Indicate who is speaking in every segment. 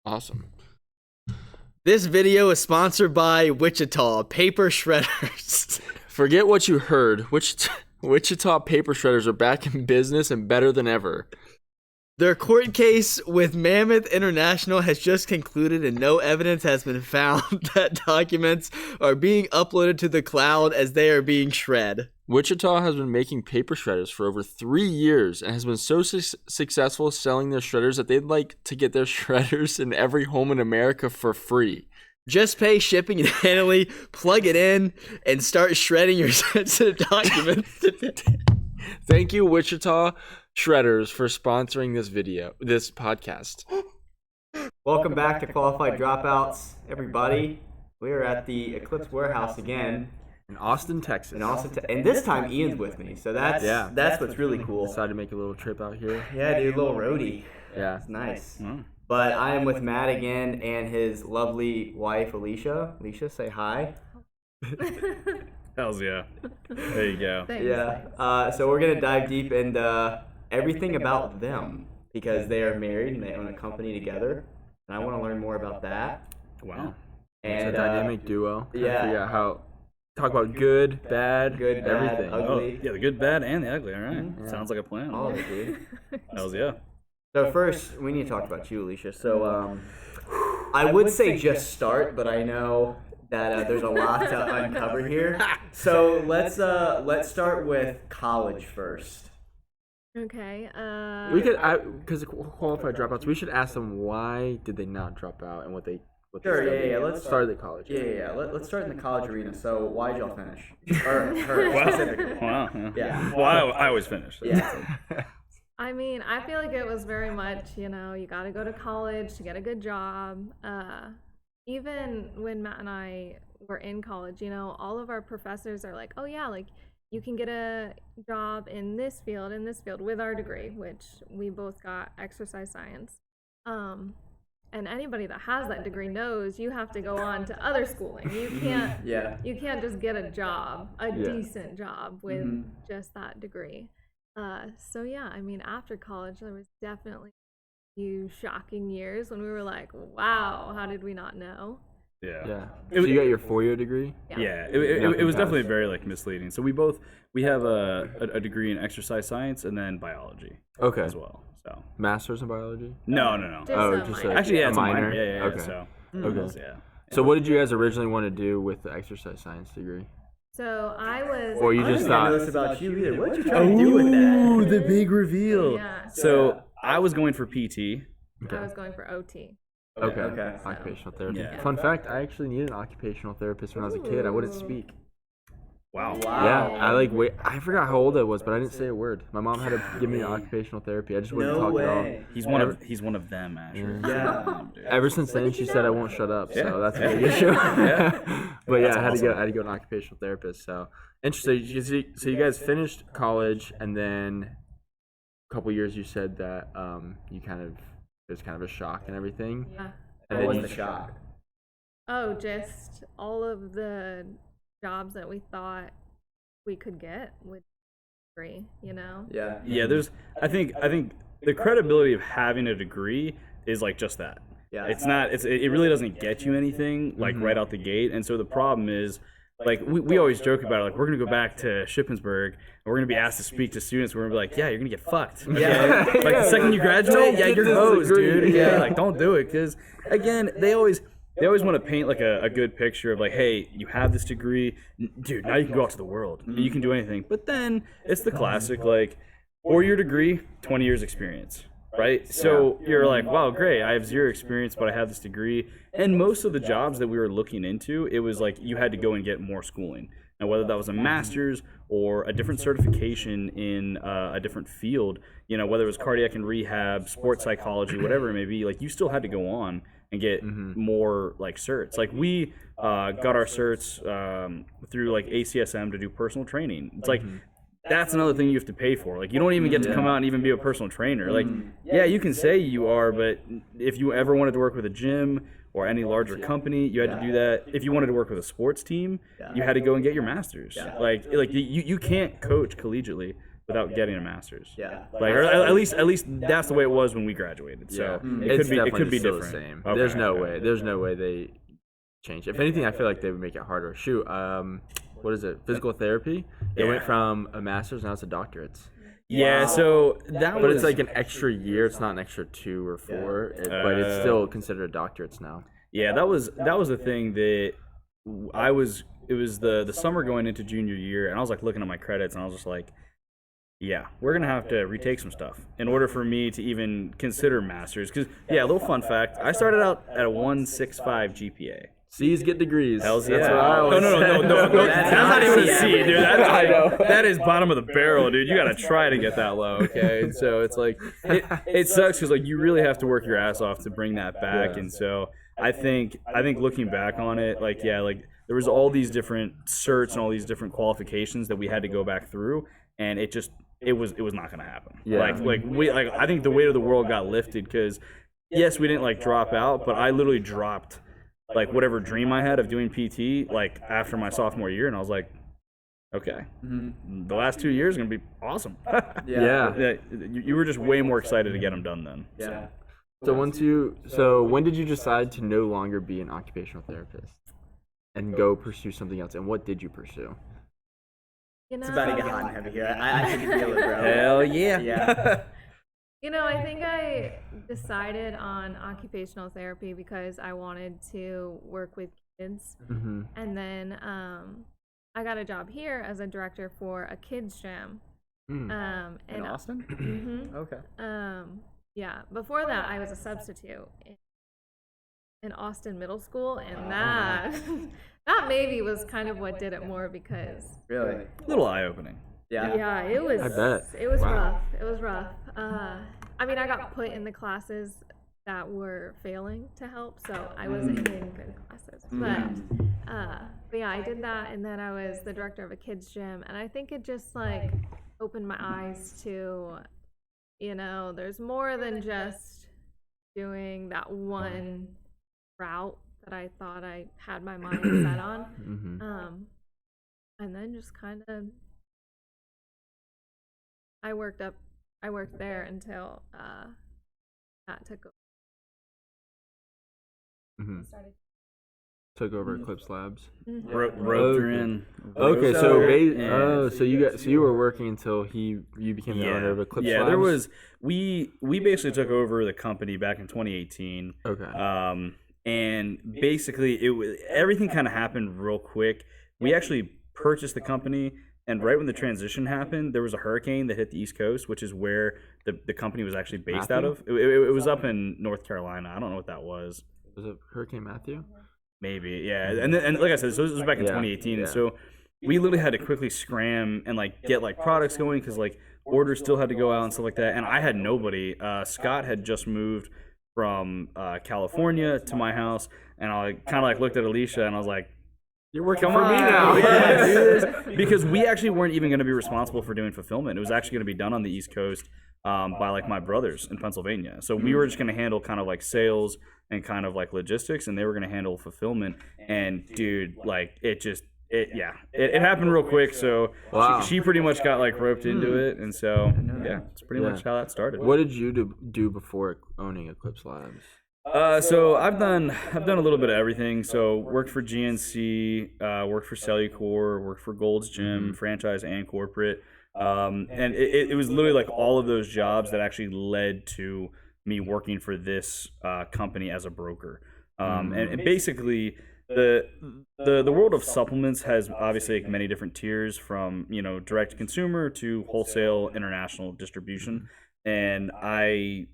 Speaker 1: Awesome.
Speaker 2: This video is sponsored by Wichita Paper Shredders.
Speaker 1: Forget what you heard. Wichita paper shredders are back in business and better than ever.
Speaker 2: Their court case with Mammoth International has just concluded, and no evidence has been found that documents are being uploaded to the cloud as they are being shred.
Speaker 1: Wichita has been making paper shredders for over 3 years and has been so successful selling their shredders that they'd like to get their shredders in every home in America for free.
Speaker 2: Just pay shipping and handling, plug it in, and start shredding your sensitive documents.
Speaker 1: Thank you, Wichita Shredders, for sponsoring this podcast.
Speaker 2: Welcome back to Qualified Dropouts, everybody. We are at the Eclipse Warehouse again.
Speaker 1: In Austin, Texas.
Speaker 2: And this time Ian's with me, so that's what's really cool.
Speaker 1: Decided to make a little trip out here.
Speaker 2: Yeah, dude, a little roadie.
Speaker 1: Yeah.
Speaker 2: It's nice. But I am with Matt again and his lovely wife, Alicia. Alicia, say hi.
Speaker 3: Hells yeah. There you go.
Speaker 4: Thanks.
Speaker 2: Yeah. So we're going to dive deep into everything about them because they are married and they own a company together. And I want to learn more about that.
Speaker 3: Wow.
Speaker 2: And
Speaker 1: it's a dynamic duo.
Speaker 2: Yeah.
Speaker 1: Figure out how. Talk about good, bad, everything.
Speaker 2: Ugly.
Speaker 3: Oh, yeah, the good, bad, and the ugly. All right.
Speaker 2: Yeah.
Speaker 3: Sounds like a plan.
Speaker 2: All of it, dude.
Speaker 3: Hells yeah.
Speaker 2: So first, we need to talk about you, Alicia. So I would say just start, but I know that there's a lot to uncover here. So let's start with college first.
Speaker 4: Okay.
Speaker 1: We could, because qualified dropouts, we should ask them why did they not drop out and what they.
Speaker 2: Sure, yeah.
Speaker 1: Let's start at college.
Speaker 2: Yeah. Let's start in the college arena. So why did y'all finish? Or her specifically.
Speaker 3: Wow.
Speaker 2: Yeah.
Speaker 3: Well, I always finish.
Speaker 2: Yeah.
Speaker 4: I mean, I feel like it was very much, you got to go to college to get a good job. Even when Matt and I were in college, all of our professors are like, oh yeah, like you can get a job in this field with our degree, which we both got exercise science. And anybody that has that degree knows you have to go on to other schooling. You can't just get a job, decent job with just that degree. So yeah, I mean, after college, there was definitely a few shocking years when we were like, wow, how did we not know?
Speaker 1: Yeah. So you got your 4-year degree?
Speaker 3: Yeah. It was definitely very misleading. So we have a degree in exercise science and then biology.
Speaker 1: Okay.
Speaker 3: As well. So
Speaker 1: master's in biology?
Speaker 3: No.
Speaker 4: Just
Speaker 3: Actually, yeah, it's
Speaker 1: minor.
Speaker 3: a minor. Yeah.
Speaker 1: Okay.
Speaker 3: So
Speaker 1: Okay.
Speaker 3: yeah.
Speaker 1: So what did you guys originally want to do with the exercise science degree?
Speaker 4: So I was.
Speaker 1: Or you just thought?
Speaker 2: I know this about you either. What did you try to do with that?
Speaker 3: Ooh, the big reveal.
Speaker 4: Yeah.
Speaker 3: So I was going for PT.
Speaker 4: I was going for OT.
Speaker 1: Okay. Occupational therapy.
Speaker 3: Yeah.
Speaker 1: Fun fact, I actually needed an occupational therapist when I was a kid. I wouldn't speak.
Speaker 3: Wow.
Speaker 1: Yeah, I forgot how old I was, but I didn't say a word. My mom had to give me occupational therapy. I just wouldn't talk at all.
Speaker 3: He's one of them, Asher.
Speaker 2: Yeah.
Speaker 1: Ever since then, she said I won't shut up, so that's a big issue. But yeah, I had to go to an occupational therapist. So interesting. So you guys finished college, and then a couple years you said that it was kind of a shock and everything.
Speaker 4: Yeah.
Speaker 1: And
Speaker 2: What
Speaker 1: then
Speaker 2: was the shock?
Speaker 4: Oh, just all of the jobs that we thought we could get with degree,
Speaker 2: Yeah.
Speaker 3: Yeah, I think the credibility of having a degree is just that.
Speaker 2: Yeah.
Speaker 3: It really doesn't get you anything right out the gate. And so the problem is we always joke about it, we're gonna go back to Shippensburg and we're gonna be asked to speak to students. We're gonna be like, yeah, you're gonna get fucked. Yeah. The second you graduate, you're hosed, dude. Yeah, don't do it, because again, they always want to paint a good picture of hey, you have this degree, dude, now you can go out to the world. You can do anything. But then it's the classic 4-year degree, 20 years experience. Right? So you're like, wow, great, I have 0 experience, but I have this degree. And most of the jobs that we were looking into, it was you had to go and get more schooling. Now, whether that was a master's or a different certification in a different field, whether it was cardiac and rehab, sports psychology, whatever it may be, you still had to go on and get more certs. We got our certs through ACSM to do personal training. It's that's another thing you have to pay for. You don't even get to come out and even be a personal trainer. Yeah, you can say you are, but if you ever wanted to work with a gym or any larger company, you had to do that. If you wanted to work with a sports team, you had to go and get your master's. You can't coach collegiately without getting a master's.
Speaker 2: Yeah.
Speaker 3: Like, or at least that's the way it was when we graduated. So
Speaker 1: It's
Speaker 3: it could be
Speaker 1: still
Speaker 3: different.
Speaker 1: the same.
Speaker 3: Okay,
Speaker 1: There's no
Speaker 3: okay.
Speaker 1: way. There's no way they change. If anything, I feel like they would make it harder. Shoot, what is it? Physical therapy. It went from a master's now it's a doctorate.
Speaker 3: Yeah, so that
Speaker 1: But
Speaker 3: was
Speaker 1: it's like an extra year. It's not an extra 2 or 4, but it's still considered a doctorate now.
Speaker 3: yeah, that was the thing that I was. It was the summer going into junior year, and I was like looking at my credits, and I was just like, yeah, we're gonna have to retake some stuff in order for me to even consider masters. Because yeah, a little fun fact: I started out at a 1.65 GPA.
Speaker 1: C's get degrees.
Speaker 3: Hells
Speaker 1: That's
Speaker 3: yeah.
Speaker 1: what I always
Speaker 3: No.
Speaker 2: That's
Speaker 3: That's not even a
Speaker 2: not
Speaker 3: C,
Speaker 2: C.
Speaker 3: dude. That's
Speaker 1: I know.
Speaker 3: that is bottom of the barrel, dude. You gotta try to get that low, okay? And so it's like it sucks because like you really have to work your ass off to bring that back.
Speaker 1: Yeah.
Speaker 3: And so I think looking back on it, like there was all these different certs and all these different qualifications that we had to go back through, and it was not gonna happen.
Speaker 1: Yeah.
Speaker 3: Like I think the weight of the world got lifted because yes, we didn't like drop out, but I literally dropped like whatever dream I had of doing PT like after my sophomore year, and I was like, okay, the last 2 years are gonna be awesome.
Speaker 1: Yeah.
Speaker 3: You were just way more excited to get them done then.
Speaker 2: Yeah.
Speaker 1: So when did you decide to no longer be an occupational therapist and go pursue something else? And what did you pursue?
Speaker 4: You know,
Speaker 2: It's about to get hot and heavy here. I can feel it, bro.
Speaker 3: Hell yeah.
Speaker 2: Yeah.
Speaker 4: You know, I think I decided on occupational therapy because I wanted to work with kids.
Speaker 1: Mm-hmm.
Speaker 4: And then I got a job here as a director for a kids gym.
Speaker 3: In
Speaker 4: And
Speaker 3: Austin?
Speaker 4: Mhm.
Speaker 3: Okay.
Speaker 4: Yeah, before that I was a substitute in Austin Middle School, and that that maybe was kind of what did it more because
Speaker 2: Really?
Speaker 3: A little eye opening.
Speaker 4: yeah, it was.
Speaker 1: I bet.
Speaker 4: It was
Speaker 1: Wow.
Speaker 4: rough. It was rough. I mean, I got put in the classes that were failing to help, so I wasn't in good classes. But yeah, I did that, and then I was the director of a kids gym, and I think it just like opened my eyes to, you know, there's more than just doing that one route that I thought I had my mind set on.
Speaker 1: Mm-hmm.
Speaker 4: And then just kind of I worked there until that took over.
Speaker 1: Mm-hmm. Took over Eclipse Labs.
Speaker 4: Mhm.
Speaker 3: Roped her in.
Speaker 1: Okay,
Speaker 3: Roped
Speaker 1: so
Speaker 3: her in.
Speaker 1: so you were working until you became the owner of Eclipse Labs.
Speaker 3: there was we basically took over the company back in 2018.
Speaker 1: Okay.
Speaker 3: And basically everything kind of happened real quick. We actually purchased the company, and right when the transition happened, there was a hurricane that hit the East Coast, which is where the company was actually based out of. It was up in North Carolina. I don't know what that was.
Speaker 1: Was it Hurricane Matthew?
Speaker 3: Maybe, yeah. And like I said, so this was back in 2018. And so we literally had to quickly scram and like get like products going because like orders still had to go out and stuff like that. And I had nobody. Scott had just moved from California to my house, and I kind of like looked at Alicia and I was like,
Speaker 1: You're working
Speaker 3: come
Speaker 1: for me
Speaker 3: on,
Speaker 1: now.
Speaker 3: yeah, do this. Because we actually weren't even going to be responsible for doing fulfillment. It was actually going to be done on the East Coast by like my brothers in Pennsylvania. So we were just going to handle kind of like sales and kind of like logistics, and they were going to handle fulfillment. And dude, like it happened real quick. So
Speaker 1: Wow.
Speaker 3: she pretty much got like roped into it, and so yeah, it's pretty much how that started.
Speaker 1: What did you do before owning Eclipse Labs?
Speaker 3: So I've done a little bit of everything. So worked for GNC, worked for Cellucor, worked for Gold's Gym, franchise and corporate. And it was literally like all of those jobs that actually led to me working for this company as a broker. And basically the world of supplements has obviously like many different tiers, from direct to consumer to wholesale international distribution. And I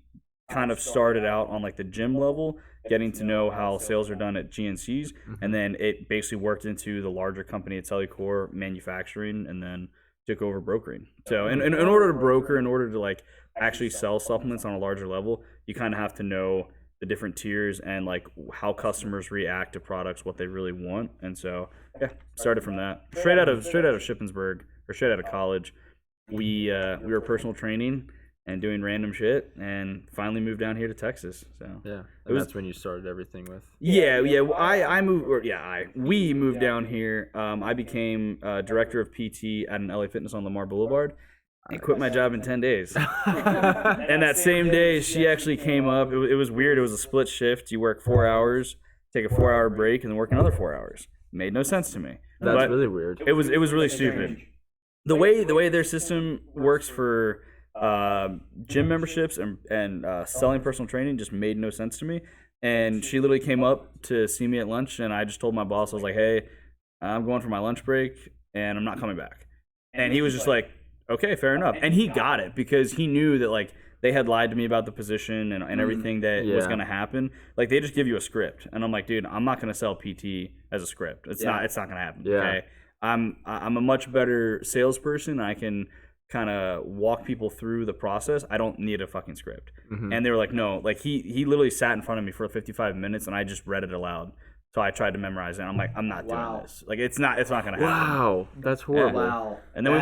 Speaker 3: kind of started out on like the gym level, getting to know how sales are done at GNCs, and then it basically worked into the larger company at Cellucor, manufacturing, and then took over brokering. So in order to broker, in order to like actually sell supplements on a larger level, you kind of have to know the different tiers and like how customers react to products, what they really want. And so yeah, started from that. Straight out of Shippensburg, or straight out of college, we were personal training and doing random shit, and finally moved down here to Texas. So
Speaker 1: Yeah, and that's when you started everything with.
Speaker 3: We moved down here. I became director of PT at an LA Fitness on Lamar Boulevard, I quit my job in 10 days. And that same day, she actually came up. It was weird. It was a split shift. You work 4 hours, take a 4-hour break, and then work another 4 hours. Made no sense to me.
Speaker 1: That's really weird.
Speaker 3: It was really stupid. The way their system works for gym memberships and selling personal training just made no sense to me. And she literally came up to see me at lunch, and I just told my boss, I was like, hey, I'm going for my lunch break, and I'm not coming back. And he was just like, okay, fair enough. And he got it because he knew that, like, they had lied to me about the position and everything that was going to happen. Like, they just give you a script. And I'm like, dude, I'm not going to sell PT as a script. It's not going to happen, okay? I'm a much better salesperson. I can kind of walk people through the process. I don't need a fucking script. And they were like, no. Like, he literally sat in front of me for 55 minutes, and I just read it aloud. So I tried to memorize it. And I'm like, I'm not doing this. Like, it's not gonna happen.
Speaker 1: Wow, that's horrible.
Speaker 2: Wow.
Speaker 3: And then we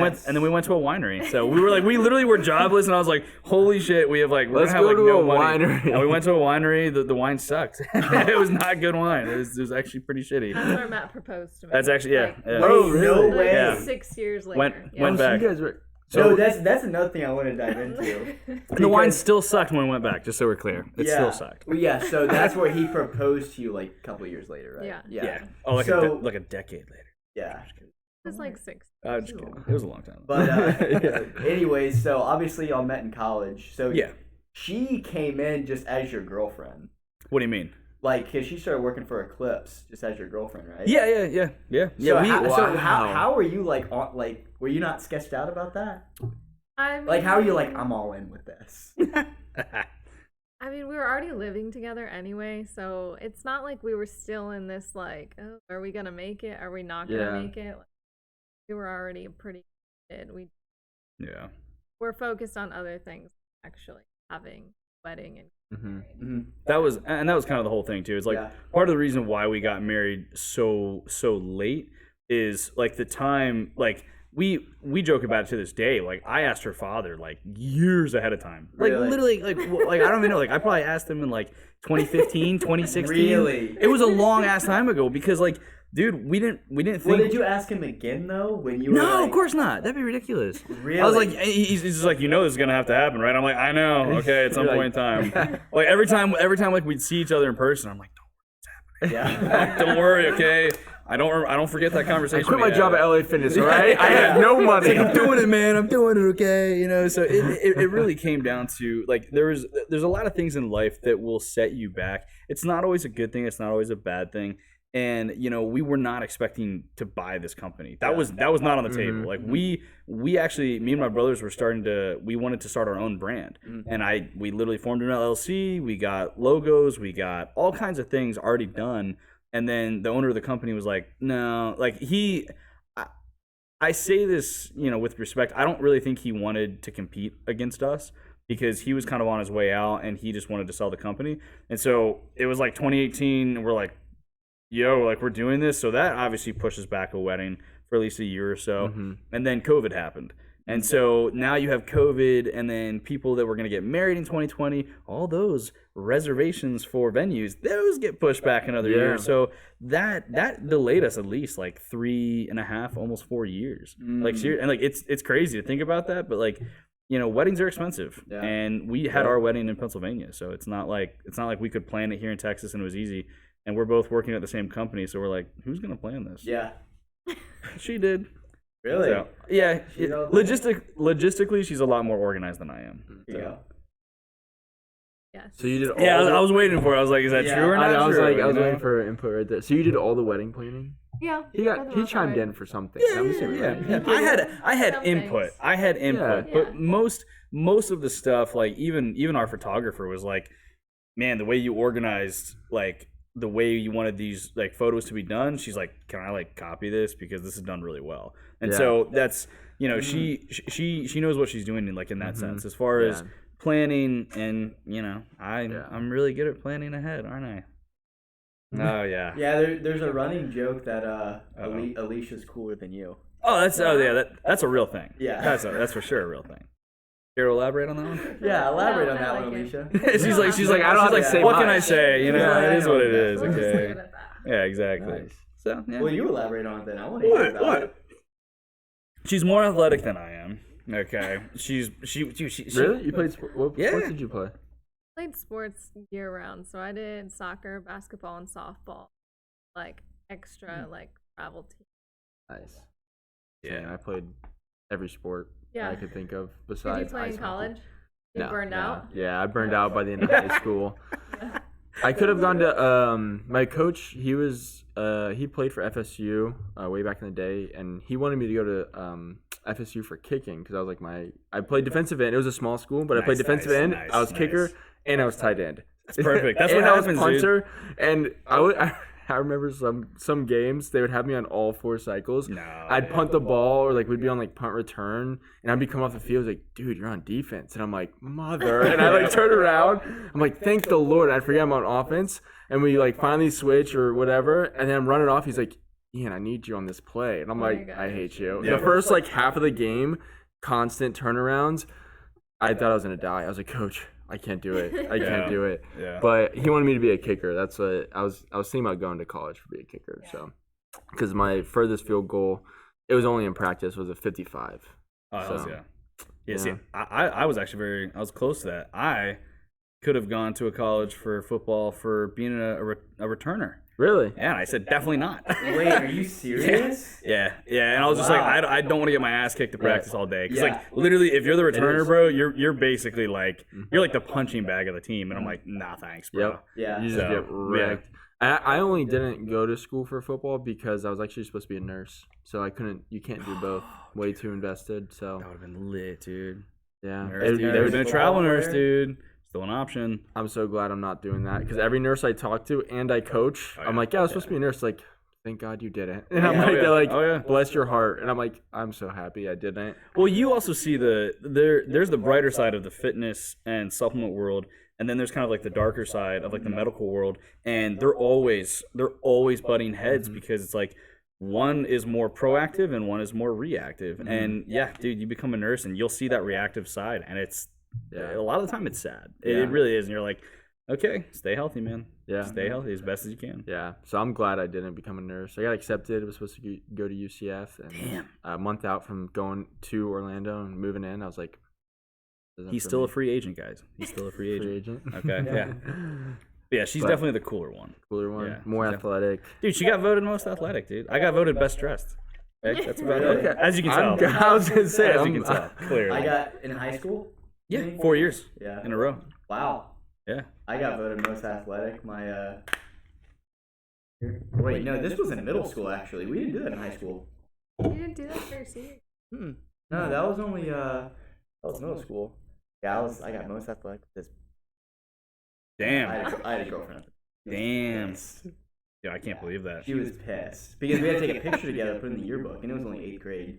Speaker 3: went to a winery. So we literally were jobless, and I was like, holy shit, we're
Speaker 1: Let's
Speaker 3: gonna have
Speaker 1: go to
Speaker 3: no
Speaker 1: a
Speaker 3: money.
Speaker 1: winery.
Speaker 3: And we went to a winery. The wine sucked. It was not good wine. It was actually pretty shitty.
Speaker 4: That's where Matt proposed to me.
Speaker 3: That's actually
Speaker 4: Like,
Speaker 2: Oh, really?
Speaker 4: like
Speaker 2: way.
Speaker 3: Yeah.
Speaker 4: 6 years later.
Speaker 3: Went
Speaker 1: So
Speaker 3: back.
Speaker 1: you guys were.
Speaker 2: So that's another thing I want to dive into.
Speaker 3: And the wine still sucked when we went back, just so we're clear. It still sucked.
Speaker 2: Well, yeah, so that's where he proposed to you like a couple of years later, right?
Speaker 4: Yeah.
Speaker 3: Yeah. Oh, like a decade later.
Speaker 2: Yeah.
Speaker 4: It was like 6.
Speaker 3: I'm just kidding. It was a long time.
Speaker 2: But anyways, so obviously y'all met in college. So she came in just as your girlfriend.
Speaker 3: What do you mean?
Speaker 2: Like, cause she started working for Eclipse just as your girlfriend, right?
Speaker 3: Yeah.
Speaker 2: So how were you like were you not sketched out about that?
Speaker 4: I mean,
Speaker 2: Like, how are you like, I'm all in with this?
Speaker 4: I mean, we were already living together anyway, so it's not like we were still in this like, oh, are we gonna make it? Are we not gonna make it? Like, we were already pretty good. We're focused on other things, actually, having a wedding and.
Speaker 3: That was kind of the whole thing too. It's like part of the reason why we got married so late is like the time, like we joke about it to this day. Like, I asked her father like years ahead of time, like literally like I don't even know. Like, I probably asked him in like 2015, 2016.
Speaker 2: Really?
Speaker 3: It was a long ass time ago because like, dude, we didn't think.
Speaker 2: Well, did you ask him again though when you were?
Speaker 3: No,
Speaker 2: like...
Speaker 3: of course not. That'd be ridiculous.
Speaker 2: Really?
Speaker 3: I was like, he's just like, you know, this is gonna have to happen, right? I'm like, I know. Okay, at some point in time. Like every time like we'd see each other in person, I'm like, don't worry, it's happening.
Speaker 2: Yeah.
Speaker 3: Don't worry, okay. I don't forget that conversation.
Speaker 1: I quit my job at LA Fitness, all right? I had no money.
Speaker 3: I'm doing it, man. I'm doing it, okay. You know, so it really came down to like there's a lot of things in life that will set you back. It's not always a good thing. It's not always a bad thing. And you know, we were not expecting to buy this company. That was not on the table. Like we actually, me and my brothers we wanted to start our own brand, and we literally formed an LLC. We got logos, we got all kinds of things already done. And then the owner of the company was like, no, like I say this, you know, with respect. I don't really think he wanted to compete against us because he was kind of on his way out and he just wanted to sell the company. And so it was like 2018 and we're like, yo, like we're doing this. So that obviously pushes back a wedding for at least a year or so. And then COVID happened. And so now you have COVID and then people that were going to get married in 2020, all those reservations for venues, those get pushed back another year. So that delayed us at least like 3.5, almost 4 years. Like, and like it's crazy to think about that, but like, you know, weddings are expensive, and we had our wedding in Pennsylvania, so it's not like we could plan it here in Texas and it was easy. And we're both working at the same company, so we're like, who's gonna plan this?
Speaker 2: Yeah.
Speaker 3: She did.
Speaker 2: Really?
Speaker 3: So, yeah. Logistically, she's a lot more organized than I am. So.
Speaker 2: Yeah.
Speaker 4: Yes.
Speaker 1: So you did all
Speaker 3: Yeah, I was waiting for it. I was like, is that true or not?
Speaker 1: I was
Speaker 3: true?
Speaker 1: like, I was
Speaker 3: You know?
Speaker 1: waiting for input right there. So you did all the wedding planning?
Speaker 4: Yeah.
Speaker 1: He chimed in for something. I'm assuming, right?
Speaker 3: I had
Speaker 4: Some
Speaker 3: input.
Speaker 4: things.
Speaker 3: I had input,
Speaker 4: Yeah.
Speaker 3: but most of the stuff, like even our photographer was like, man, the way you organized, like the way you wanted these like photos to be done, she's like, can I like copy this because this is done really well. And so that's, you know, she knows what she's doing in that sense as far as planning, and you know, I'm really good at planning ahead, aren't I? Oh yeah.
Speaker 2: Yeah, there's a running joke that Alicia's cooler than you.
Speaker 3: That's a real thing.
Speaker 2: Yeah.
Speaker 3: That's for sure a real thing. Care to elaborate on that one?
Speaker 2: Yeah, elaborate on
Speaker 4: I
Speaker 2: that
Speaker 4: like
Speaker 2: one,
Speaker 4: it.
Speaker 2: Alicia.
Speaker 3: she's like, I don't have to say. What can I say? You know,
Speaker 2: Yeah,
Speaker 3: it is what it is.
Speaker 4: We'll just leave
Speaker 3: Okay.
Speaker 4: it at that.
Speaker 3: Yeah, exactly.
Speaker 1: Nice.
Speaker 3: So yeah.
Speaker 2: Well, you elaborate on it then. I want to hear about it.
Speaker 3: She's more athletic than I am. Okay. She
Speaker 1: Really? You played what
Speaker 3: Yeah.
Speaker 1: sports did you play?
Speaker 4: Played sports year round, so I did soccer, basketball, and softball, like extra like travel team.
Speaker 1: Nice.
Speaker 3: Yeah.
Speaker 1: I played every sport
Speaker 4: Yeah.
Speaker 1: I could think of
Speaker 4: Did
Speaker 1: besides
Speaker 4: you play
Speaker 1: ice
Speaker 4: in
Speaker 1: hockey.
Speaker 4: college? You
Speaker 1: No,
Speaker 4: burned
Speaker 1: no.
Speaker 4: out?
Speaker 1: Yeah, I burned out by the end of high school. I could have gone to my coach. He was he played for FSU way back in the day, and he wanted me to go to FSU for kicking because I was like I played defensive end. It was a small school, but I played defensive end. I was kicker and I was tight end.
Speaker 3: That's perfect. That's what
Speaker 1: and
Speaker 3: happens,
Speaker 1: I was punter, and I remember some games they would have me on all 4 cycles.
Speaker 3: No.
Speaker 1: I'd punt the ball, or like we'd be on like punt return, and I'd be coming off the field like, dude, you're on defense, and I'm like, mother, and I like turn around, I'm like, thank the Lord, I forget I'm on offense, and we like finally switch or whatever, and then I'm running off. He's like, Ian, I need you on this play, and I'm like, I hate you.
Speaker 3: Yeah.
Speaker 1: The first like half of the game, constant turnarounds. I thought I was gonna die. I was like, Coach, I can't do it. I can't do it.
Speaker 3: Yeah.
Speaker 1: But he wanted me to be a kicker. That's what I was thinking about going to college to be a kicker. So, because my furthest field goal, it was only in practice, was a 55.
Speaker 3: Oh,
Speaker 1: So,
Speaker 3: yeah. Yeah, see, I was actually I was close to that. I could have gone to a college for football for being a returner.
Speaker 1: Really?
Speaker 3: Yeah, and I said definitely not.
Speaker 2: Wait, are you serious?
Speaker 3: Yeah, and I was just like,
Speaker 2: Wow.
Speaker 3: I don't want to get my ass kicked to practice all day. Because
Speaker 2: Yeah.
Speaker 3: like literally, if you're the returner, bro, you're basically like you're like the punching bag of the team, and I'm like, nah, thanks, bro.
Speaker 1: Yep.
Speaker 2: Yeah.
Speaker 1: You just
Speaker 3: So,
Speaker 1: get wrecked. I only didn't go to school for football because I was actually supposed to be a nurse. So you can't do both. Way too invested. So,
Speaker 3: That would have been lit, dude.
Speaker 1: yeah.
Speaker 3: Nurse, dude. There would have been a travel nurse, dude. Still an option.
Speaker 1: I'm so glad I'm not doing that because every nurse I talk to and I coach, I'm like, yeah, I was supposed to be a nurse. Like, thank God you didn't. And I'm
Speaker 3: Yeah.
Speaker 1: like,
Speaker 3: Oh, yeah.
Speaker 1: they're like,
Speaker 3: Oh, yeah.
Speaker 1: bless your heart. And I'm like, I'm so happy I didn't.
Speaker 3: Well, you also see there's the brighter side of the fitness and supplement world, and then there's kind of like the darker side of like the medical world, and they're always butting heads because it's like one is more proactive and one is more reactive. And yeah, dude, you become a nurse and you'll see that reactive side, and it's a lot of the time it's sad. It really is, and you're like, okay, stay healthy, man.
Speaker 1: Yeah.
Speaker 3: Stay healthy as best as you can.
Speaker 1: Yeah. So I'm glad I didn't become a nurse. I got accepted. I was supposed to go to UCF. And
Speaker 3: Damn.
Speaker 1: A month out from going to Orlando and moving in, I was like, this isn't
Speaker 3: He's
Speaker 1: for
Speaker 3: still
Speaker 1: me.
Speaker 3: a free agent, guys. He's still a free
Speaker 1: Free
Speaker 3: agent.
Speaker 1: agent.
Speaker 3: Okay, yeah. Yeah, she's
Speaker 1: But-
Speaker 3: definitely the cooler one.
Speaker 1: Cooler one.
Speaker 3: Yeah,
Speaker 1: More
Speaker 3: she's
Speaker 1: athletic.
Speaker 3: Dude, she got voted most athletic, dude. I got voted best dressed. Okay, that's about it.
Speaker 1: Okay.
Speaker 3: As you can tell.
Speaker 1: I was going to say,
Speaker 3: As you can tell, clearly.
Speaker 2: I got in high school.
Speaker 3: Yeah, 4 years
Speaker 2: Yeah.
Speaker 3: in a row.
Speaker 2: Wow.
Speaker 3: Yeah.
Speaker 2: I got voted most athletic. Wait, no, this was in middle school actually. We didn't do that in high school.
Speaker 4: You didn't do that for your senior.
Speaker 2: No, that was only that was middle school. Yeah, I got most athletic. This
Speaker 3: Damn.
Speaker 2: I had a girlfriend.
Speaker 3: Damn. Yeah, I can't believe that.
Speaker 2: She was pissed because we had to take a picture together, put it in the yearbook, and it was only 8th grade.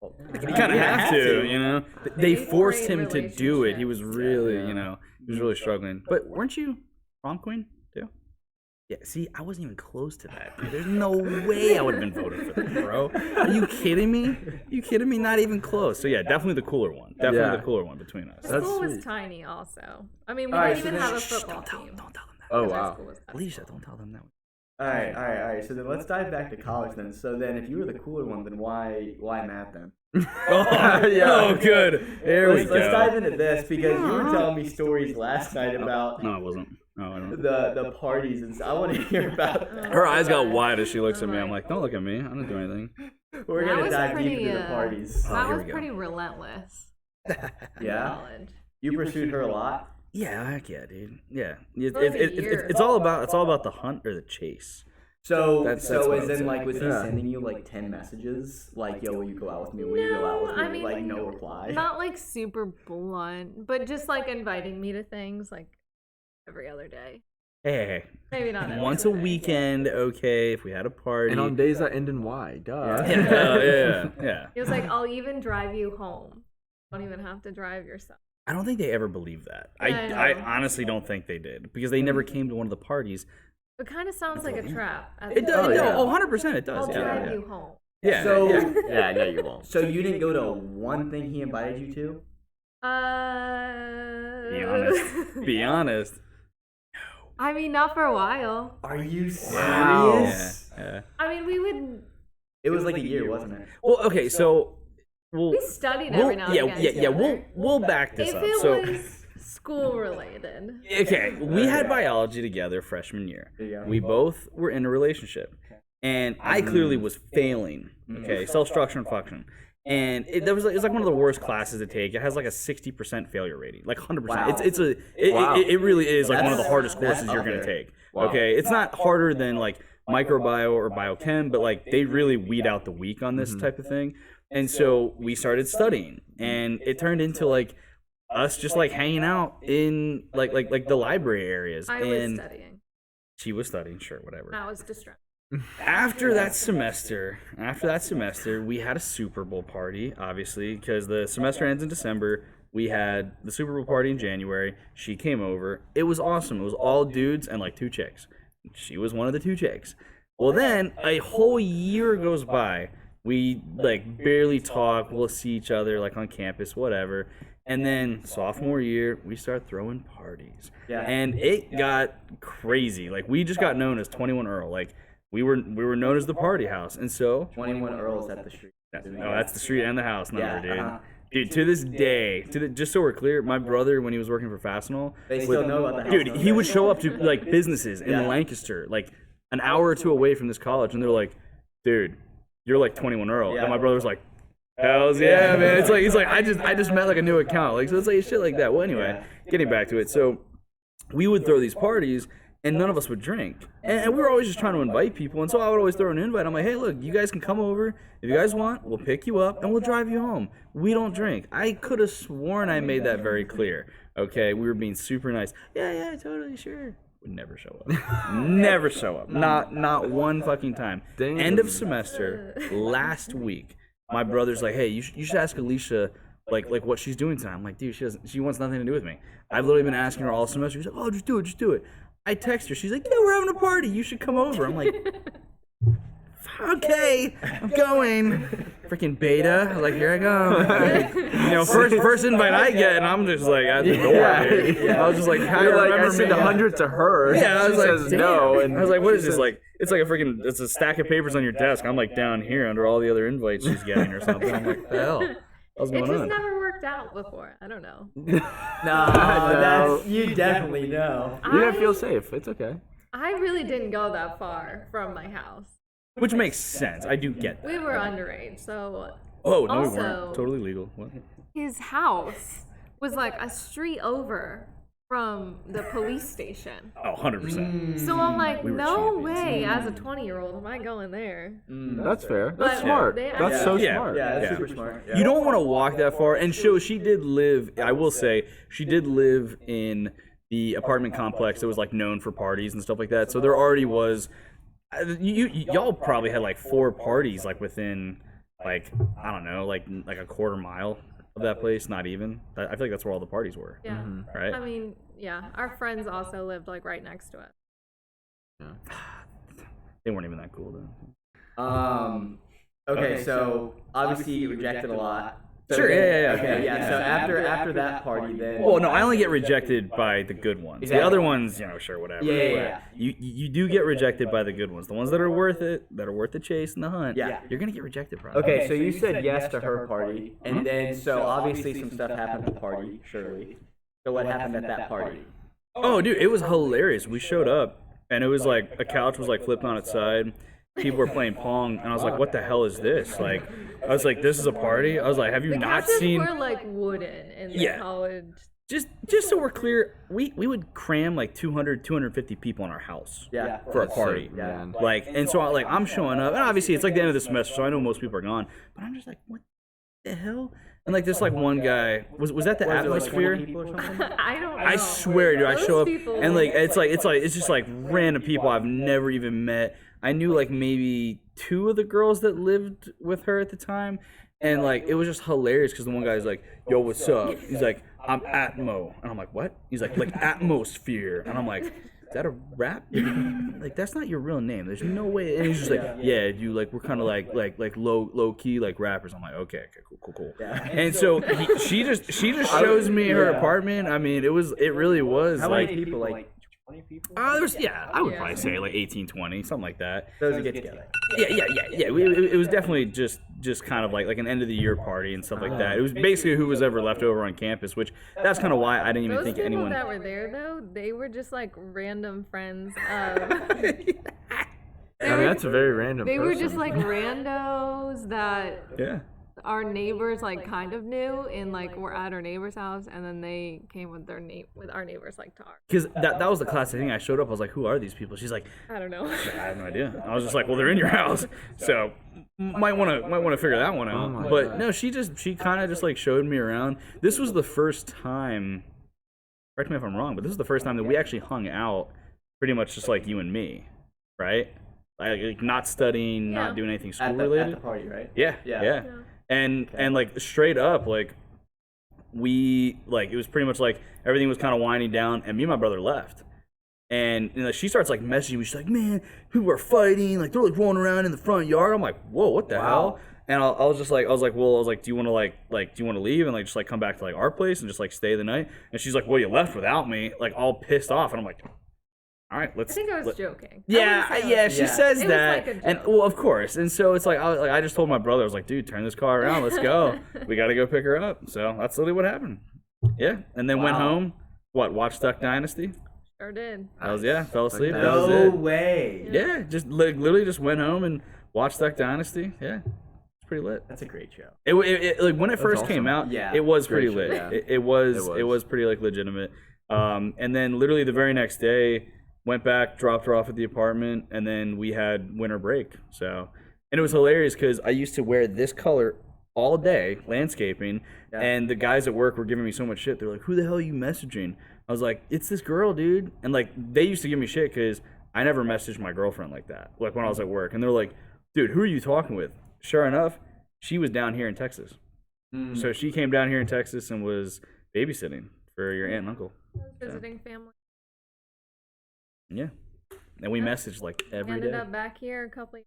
Speaker 3: You kind of have to, you know. They
Speaker 4: Eighth
Speaker 3: forced
Speaker 4: grade
Speaker 3: him to do it. He was really,
Speaker 1: Yeah.
Speaker 3: you know, he was really struggling. But weren't you prom queen too? Yeah. See, I wasn't even close to that, dude. There's no way I would have been voted for that, bro. Are you kidding me? You kidding me? Not even close. So yeah, definitely the cooler one. Definitely
Speaker 1: Yeah.
Speaker 3: the cooler one between us.
Speaker 4: The
Speaker 1: That's
Speaker 4: school was
Speaker 1: sweet.
Speaker 4: tiny also. I mean, we
Speaker 2: All right,
Speaker 4: didn't
Speaker 2: so
Speaker 4: even
Speaker 2: then-
Speaker 4: have a
Speaker 3: Shh,
Speaker 4: football
Speaker 3: don't
Speaker 4: team.
Speaker 3: tell them that.
Speaker 1: Oh,
Speaker 4: 'cause our
Speaker 1: wow.
Speaker 4: school was tiny.
Speaker 3: Alicia, don't tell them that.
Speaker 2: All right. So then let's dive back to college then. So then, if you were the cooler one, then why Matt then?
Speaker 3: Oh,
Speaker 1: Yeah.
Speaker 3: oh, good. There we
Speaker 2: Let's dive
Speaker 3: go.
Speaker 2: into this because you were telling me stories last night about
Speaker 3: No, it wasn't. No, I don't.
Speaker 2: the parties and stuff. I want to hear about that.
Speaker 3: Her eyes got wide as she looks at me. I'm like, don't look at me. I don't do anything.
Speaker 2: We're
Speaker 4: That
Speaker 2: gonna
Speaker 4: was
Speaker 2: dive deep
Speaker 4: pretty,
Speaker 2: into the parties.
Speaker 3: Oh,
Speaker 4: That
Speaker 3: here
Speaker 4: was
Speaker 3: we go.
Speaker 4: pretty relentless. in
Speaker 2: Yeah,
Speaker 4: College.
Speaker 2: you pursued her a lot.
Speaker 3: Yeah, heck yeah, dude. Yeah,
Speaker 4: like a year.
Speaker 3: it's all about the hunt or the chase.
Speaker 2: So
Speaker 3: That's
Speaker 2: so
Speaker 3: what
Speaker 2: as
Speaker 3: I would
Speaker 2: in
Speaker 3: say.
Speaker 2: like was he
Speaker 1: Yeah.
Speaker 2: sending you like 10 messages like yo will you go out with me, will you go out with me,
Speaker 4: I mean,
Speaker 2: like no reply?
Speaker 4: Not like super blunt, but just like inviting me to things like every other day.
Speaker 3: Hey,
Speaker 4: Maybe not every
Speaker 3: once a
Speaker 4: other day.
Speaker 3: weekend, okay. If we had a party,
Speaker 1: And on days that end in Y, duh.
Speaker 3: yeah.
Speaker 4: He was like, I'll even drive you home. You don't even have to drive yourself.
Speaker 3: I don't think they ever believed that.
Speaker 4: Yeah,
Speaker 3: I
Speaker 4: I know.
Speaker 3: honestly don't think they did because they never came to one of the parties.
Speaker 4: It kind of sounds like a trap. at
Speaker 3: It
Speaker 4: the
Speaker 3: does.
Speaker 4: end.
Speaker 1: yeah.
Speaker 3: Oh, 100% it does.
Speaker 4: I'll
Speaker 3: Yeah,
Speaker 4: drive
Speaker 3: yeah.
Speaker 4: you home.
Speaker 3: Yeah.
Speaker 2: So
Speaker 3: yeah.
Speaker 1: Yeah, no, you won't.
Speaker 2: so you didn't go to one thing he invited you to?
Speaker 3: Be honest. Be honest.
Speaker 4: I mean, not for a while.
Speaker 2: Are you
Speaker 1: Wow.
Speaker 2: serious?
Speaker 3: Yeah.
Speaker 4: I mean, we would
Speaker 2: It was like a year, wasn't it?
Speaker 3: Well, okay, so
Speaker 4: We studied every now and again.
Speaker 3: We'll back this
Speaker 4: If
Speaker 3: up.
Speaker 4: it
Speaker 3: So
Speaker 4: was school related.
Speaker 3: okay, we had biology together freshman year.
Speaker 2: There you go.
Speaker 3: We both were in a relationship, and I clearly was failing. Okay, self-structure and function. And it was like one of the worst classes to take. It has like a 60% failure rating, like 100%.
Speaker 2: Wow.
Speaker 3: It really is like one of the hardest
Speaker 2: That's
Speaker 3: courses you're
Speaker 2: up
Speaker 3: gonna
Speaker 2: there.
Speaker 3: take.
Speaker 1: Wow.
Speaker 3: Okay, it's not harder than like microbio or biochem, but like they really weed out the weak on this type of thing. And so we started studying, and it turned into like us just like hanging out in like the library areas.
Speaker 4: I was
Speaker 3: And
Speaker 4: studying.
Speaker 3: she was studying, sure, whatever.
Speaker 4: I was distracted.
Speaker 3: After that semester, we had a Super Bowl party, obviously, because the semester ends in December. We had the Super Bowl party in January. She came over. It was awesome. It was all dudes and like 2 chicks. She was one of the 2 chicks. Well, then a whole year goes by. We like barely talk. We'll see each other like on campus, whatever. And then sophomore year, we start throwing parties.
Speaker 2: Yeah.
Speaker 3: And it got crazy. Like we just got known as 21 Earl. Like we were known as the party house. And so
Speaker 2: 21 Earls at the street.
Speaker 3: that's the street and the house number,
Speaker 2: Yeah,
Speaker 3: dude.
Speaker 2: uh-huh.
Speaker 3: Dude, to this day, just so we're clear, my brother, when he was working for Fastenal,
Speaker 2: They still know about the house.
Speaker 3: dude,
Speaker 2: don't
Speaker 3: he
Speaker 2: they?
Speaker 3: would show up to like businesses in
Speaker 2: Yeah.
Speaker 3: Lancaster, like an hour or 2 away from this college, and they're like, dude, you're like 21 Earl.
Speaker 2: Yeah.
Speaker 3: And my brother's like, hells yeah, man. It's like, he's like, I just met like a new account. Like, so it's like shit like that. Well, anyway, getting back to it. So we would throw these parties, and none of us would drink. And we were always just trying to invite people. And so I would always throw an invite. I'm like, hey, look, you guys can come over. If you guys want, we'll pick you up, and we'll drive you home. We don't drink. I could have sworn I made that very clear. Okay, we were being super nice. Yeah, totally, sure. Would never show up. Never show up. Not one fucking time.
Speaker 1: Dang.
Speaker 3: End of semester, last week, my brother's like, hey, you should ask Alicia like what she's doing tonight. I'm like, dude, she wants nothing to do with me. I've literally been asking her all semester. She's like, oh, just do it. I text her. She's like, yeah, we're having a party. You should come over. I'm like, okay, I'm going. Freaking beta. Like, here I go. First invite I get, and I'm just like at the door. Dude. I was just like, how do you
Speaker 1: You're like, I
Speaker 3: remember
Speaker 1: sent
Speaker 3: me?
Speaker 1: 100 to her.
Speaker 3: Yeah, I was
Speaker 1: She
Speaker 3: like,
Speaker 1: says
Speaker 3: damn.
Speaker 1: no. And
Speaker 3: I was like, what is this? Like, it's like it's a stack of papers on your desk. I'm like down here under all the other invites she's getting or something. I'm like, the hell? What's
Speaker 4: It
Speaker 3: going
Speaker 4: just
Speaker 3: on?
Speaker 4: never worked out before. I don't know.
Speaker 2: That's you definitely know.
Speaker 1: you didn't feel safe. It's okay.
Speaker 4: I really didn't go that far from my house.
Speaker 3: Which makes sense. I do get that.
Speaker 4: We were underage, so
Speaker 3: Oh, no, we
Speaker 4: Also-
Speaker 3: weren't. Totally legal. What?
Speaker 4: his house was like a street over from the police station.
Speaker 3: Oh, 100%.
Speaker 4: So I'm like,
Speaker 3: We were
Speaker 4: no
Speaker 3: champions.
Speaker 4: way, as a 20-year-old, am I going there?
Speaker 1: That's fair. That's
Speaker 4: But
Speaker 1: smart.
Speaker 4: they
Speaker 1: That's
Speaker 4: actually-
Speaker 1: so
Speaker 3: Yeah.
Speaker 1: smart.
Speaker 2: Yeah, that's
Speaker 3: Yeah.
Speaker 2: super smart. Yeah.
Speaker 3: You don't want to walk that far. And she did live, I will say, she did live in the apartment complex that was like known for parties and stuff like that. So there already was, y'all probably had like 4 parties like within like, I don't know, like a quarter mile of that place. Not even. I feel like that's where all the parties were.
Speaker 4: Yeah.
Speaker 3: Right?
Speaker 4: I mean, yeah, our friends also lived like right next to it.
Speaker 3: They weren't even that cool though.
Speaker 2: Okay, so obviously you rejected a lot. So
Speaker 3: Sure,
Speaker 2: then-
Speaker 3: yeah.
Speaker 2: Okay, yeah. So after that party, then.
Speaker 3: Well, no, I only get rejected by the good ones.
Speaker 2: Exactly.
Speaker 3: The other ones, sure, whatever.
Speaker 2: Yeah.
Speaker 3: You do get rejected by the good ones. The ones that are worth it, that are worth the chase and the hunt.
Speaker 2: Yeah.
Speaker 3: You're gonna get rejected probably.
Speaker 2: Okay, so you said yes to her party, and then so obviously some stuff happened at the party, surely. So what happened at that party?
Speaker 3: Oh, dude, it was hilarious. We showed up, and it was like a couch was like flipped on its side. People were playing Pong, and I was like, "What the hell is this?" Like, I was like, "This is a party." I was like, "Have you
Speaker 4: The
Speaker 3: not
Speaker 4: couches
Speaker 3: seen?"
Speaker 4: were like wooden in the
Speaker 3: Yeah.
Speaker 4: college.
Speaker 3: Just so we're clear, we would cram like 250 people in our house.
Speaker 2: Yeah.
Speaker 3: For a
Speaker 1: That's
Speaker 3: party.
Speaker 1: sick, man.
Speaker 3: Like, and so I'm showing up, and obviously it's like the end of the semester, so I know most people are gone, but I'm just like, what the hell? And like this like one guy was that the
Speaker 2: Was it like
Speaker 3: atmosphere?
Speaker 2: 20 people or something?
Speaker 4: I don't know.
Speaker 3: I swear, dude, I
Speaker 4: Those
Speaker 3: show up
Speaker 4: people-
Speaker 3: and like it's just like random people I've never even met. I knew like maybe 2 of the girls that lived with her at the time, and like it was just hilarious because the one guy's like, "Yo, what's up?" He's like, "I'm Atmo," and I'm like, "What?" He's like atmosphere, and I'm like, "Is that a rap? Like that's not your real name. There's no way." And he's just like, "Yeah, dude, like we're kind of like low key like rappers." I'm like, "Okay, cool." And so she just shows me her apartment. I mean, it really was
Speaker 2: How
Speaker 3: like
Speaker 2: many people? Like 20 people.
Speaker 3: There was, I would
Speaker 4: Yeah.
Speaker 3: probably say like 18, 20, something like that.
Speaker 2: Those who get together.
Speaker 3: Yeah. It was definitely just kind of like an end of the year party and stuff like that. It was basically who was ever left over on campus, which that's kind of why I didn't even
Speaker 4: Those
Speaker 3: think
Speaker 4: people
Speaker 3: anyone.
Speaker 4: that were there though, they were just like random friends of.
Speaker 1: I mean, that's a very random.
Speaker 4: They were
Speaker 1: person.
Speaker 4: just like randos that
Speaker 3: Yeah.
Speaker 4: our neighbors like kind of knew, and like were at our neighbor's house, and then they came with with our neighbors like to ours.
Speaker 3: Because that was the classic thing. I showed up. I was like, "Who are these people?" She's like,
Speaker 4: I don't know.
Speaker 3: "I have no idea." I was just like, "Well, they're in your house, so might want to figure that one out."
Speaker 1: my
Speaker 3: But no, she kind of just like showed me around. This was the first time. Correct me if I'm wrong, but this is the first time that we actually hung out, pretty much just like you and me, right? Like not studying, not
Speaker 4: Yeah.
Speaker 3: doing anything school
Speaker 2: At the
Speaker 3: related.
Speaker 2: party, right?
Speaker 3: Yeah.
Speaker 2: Yeah.
Speaker 3: And like straight up, like we like it was pretty much like everything was kind of winding down, and me and my brother left. And she starts like messaging me. She's like, "Man, people are fighting. Like they're like rolling around in the front yard." I'm like, "Whoa, what the hell?" And I was like, "Do you want to do you want to leave and like just like come back to like our place and just like stay the night?" And she's like, "Well, you left without me," like all pissed off. And I'm like, "All right, let's."
Speaker 4: I think I was joking.
Speaker 3: Yeah,
Speaker 4: I wouldn't say I was
Speaker 3: she
Speaker 2: Yeah.
Speaker 3: says
Speaker 4: It was
Speaker 3: that,
Speaker 4: like a
Speaker 3: and
Speaker 4: joke.
Speaker 3: well, of course, and so it's like I just told my brother, I was like, "Dude, turn this car around, let's go. We got to go pick her up." So that's literally what happened. Yeah, and then went home. Watched Duck Dynasty.
Speaker 4: Sure did.
Speaker 3: Fell asleep. That
Speaker 2: No
Speaker 3: was it.
Speaker 2: way.
Speaker 3: Yeah, just literally just went home and watched Duck Dynasty. Yeah, it's pretty lit.
Speaker 2: That's a great show.
Speaker 3: It like when it first came
Speaker 1: awesome.
Speaker 3: out,
Speaker 2: Yeah.
Speaker 3: it was
Speaker 1: Great
Speaker 3: pretty
Speaker 1: show,
Speaker 3: lit.
Speaker 1: yeah.
Speaker 3: It was
Speaker 1: It was.
Speaker 3: pretty like legitimate. And then literally the very next day, went back, dropped her off at the apartment, and then we had winter break. So, and it was hilarious because I used to wear this color all day, landscaping, and the guys at work were giving me so much shit. They're like, "Who the hell are you messaging?" I was like, "It's this girl, dude." And like they used to give me shit because I never messaged my girlfriend like that, like when I was at work. And they're like, "Dude, who are you talking with?" Sure enough, she was down here in Texas. So she came down here in Texas and was babysitting for your aunt and uncle.
Speaker 4: Visiting family.
Speaker 3: Yeah. And we messaged like every
Speaker 4: Ended
Speaker 3: day.
Speaker 4: up back here a couple.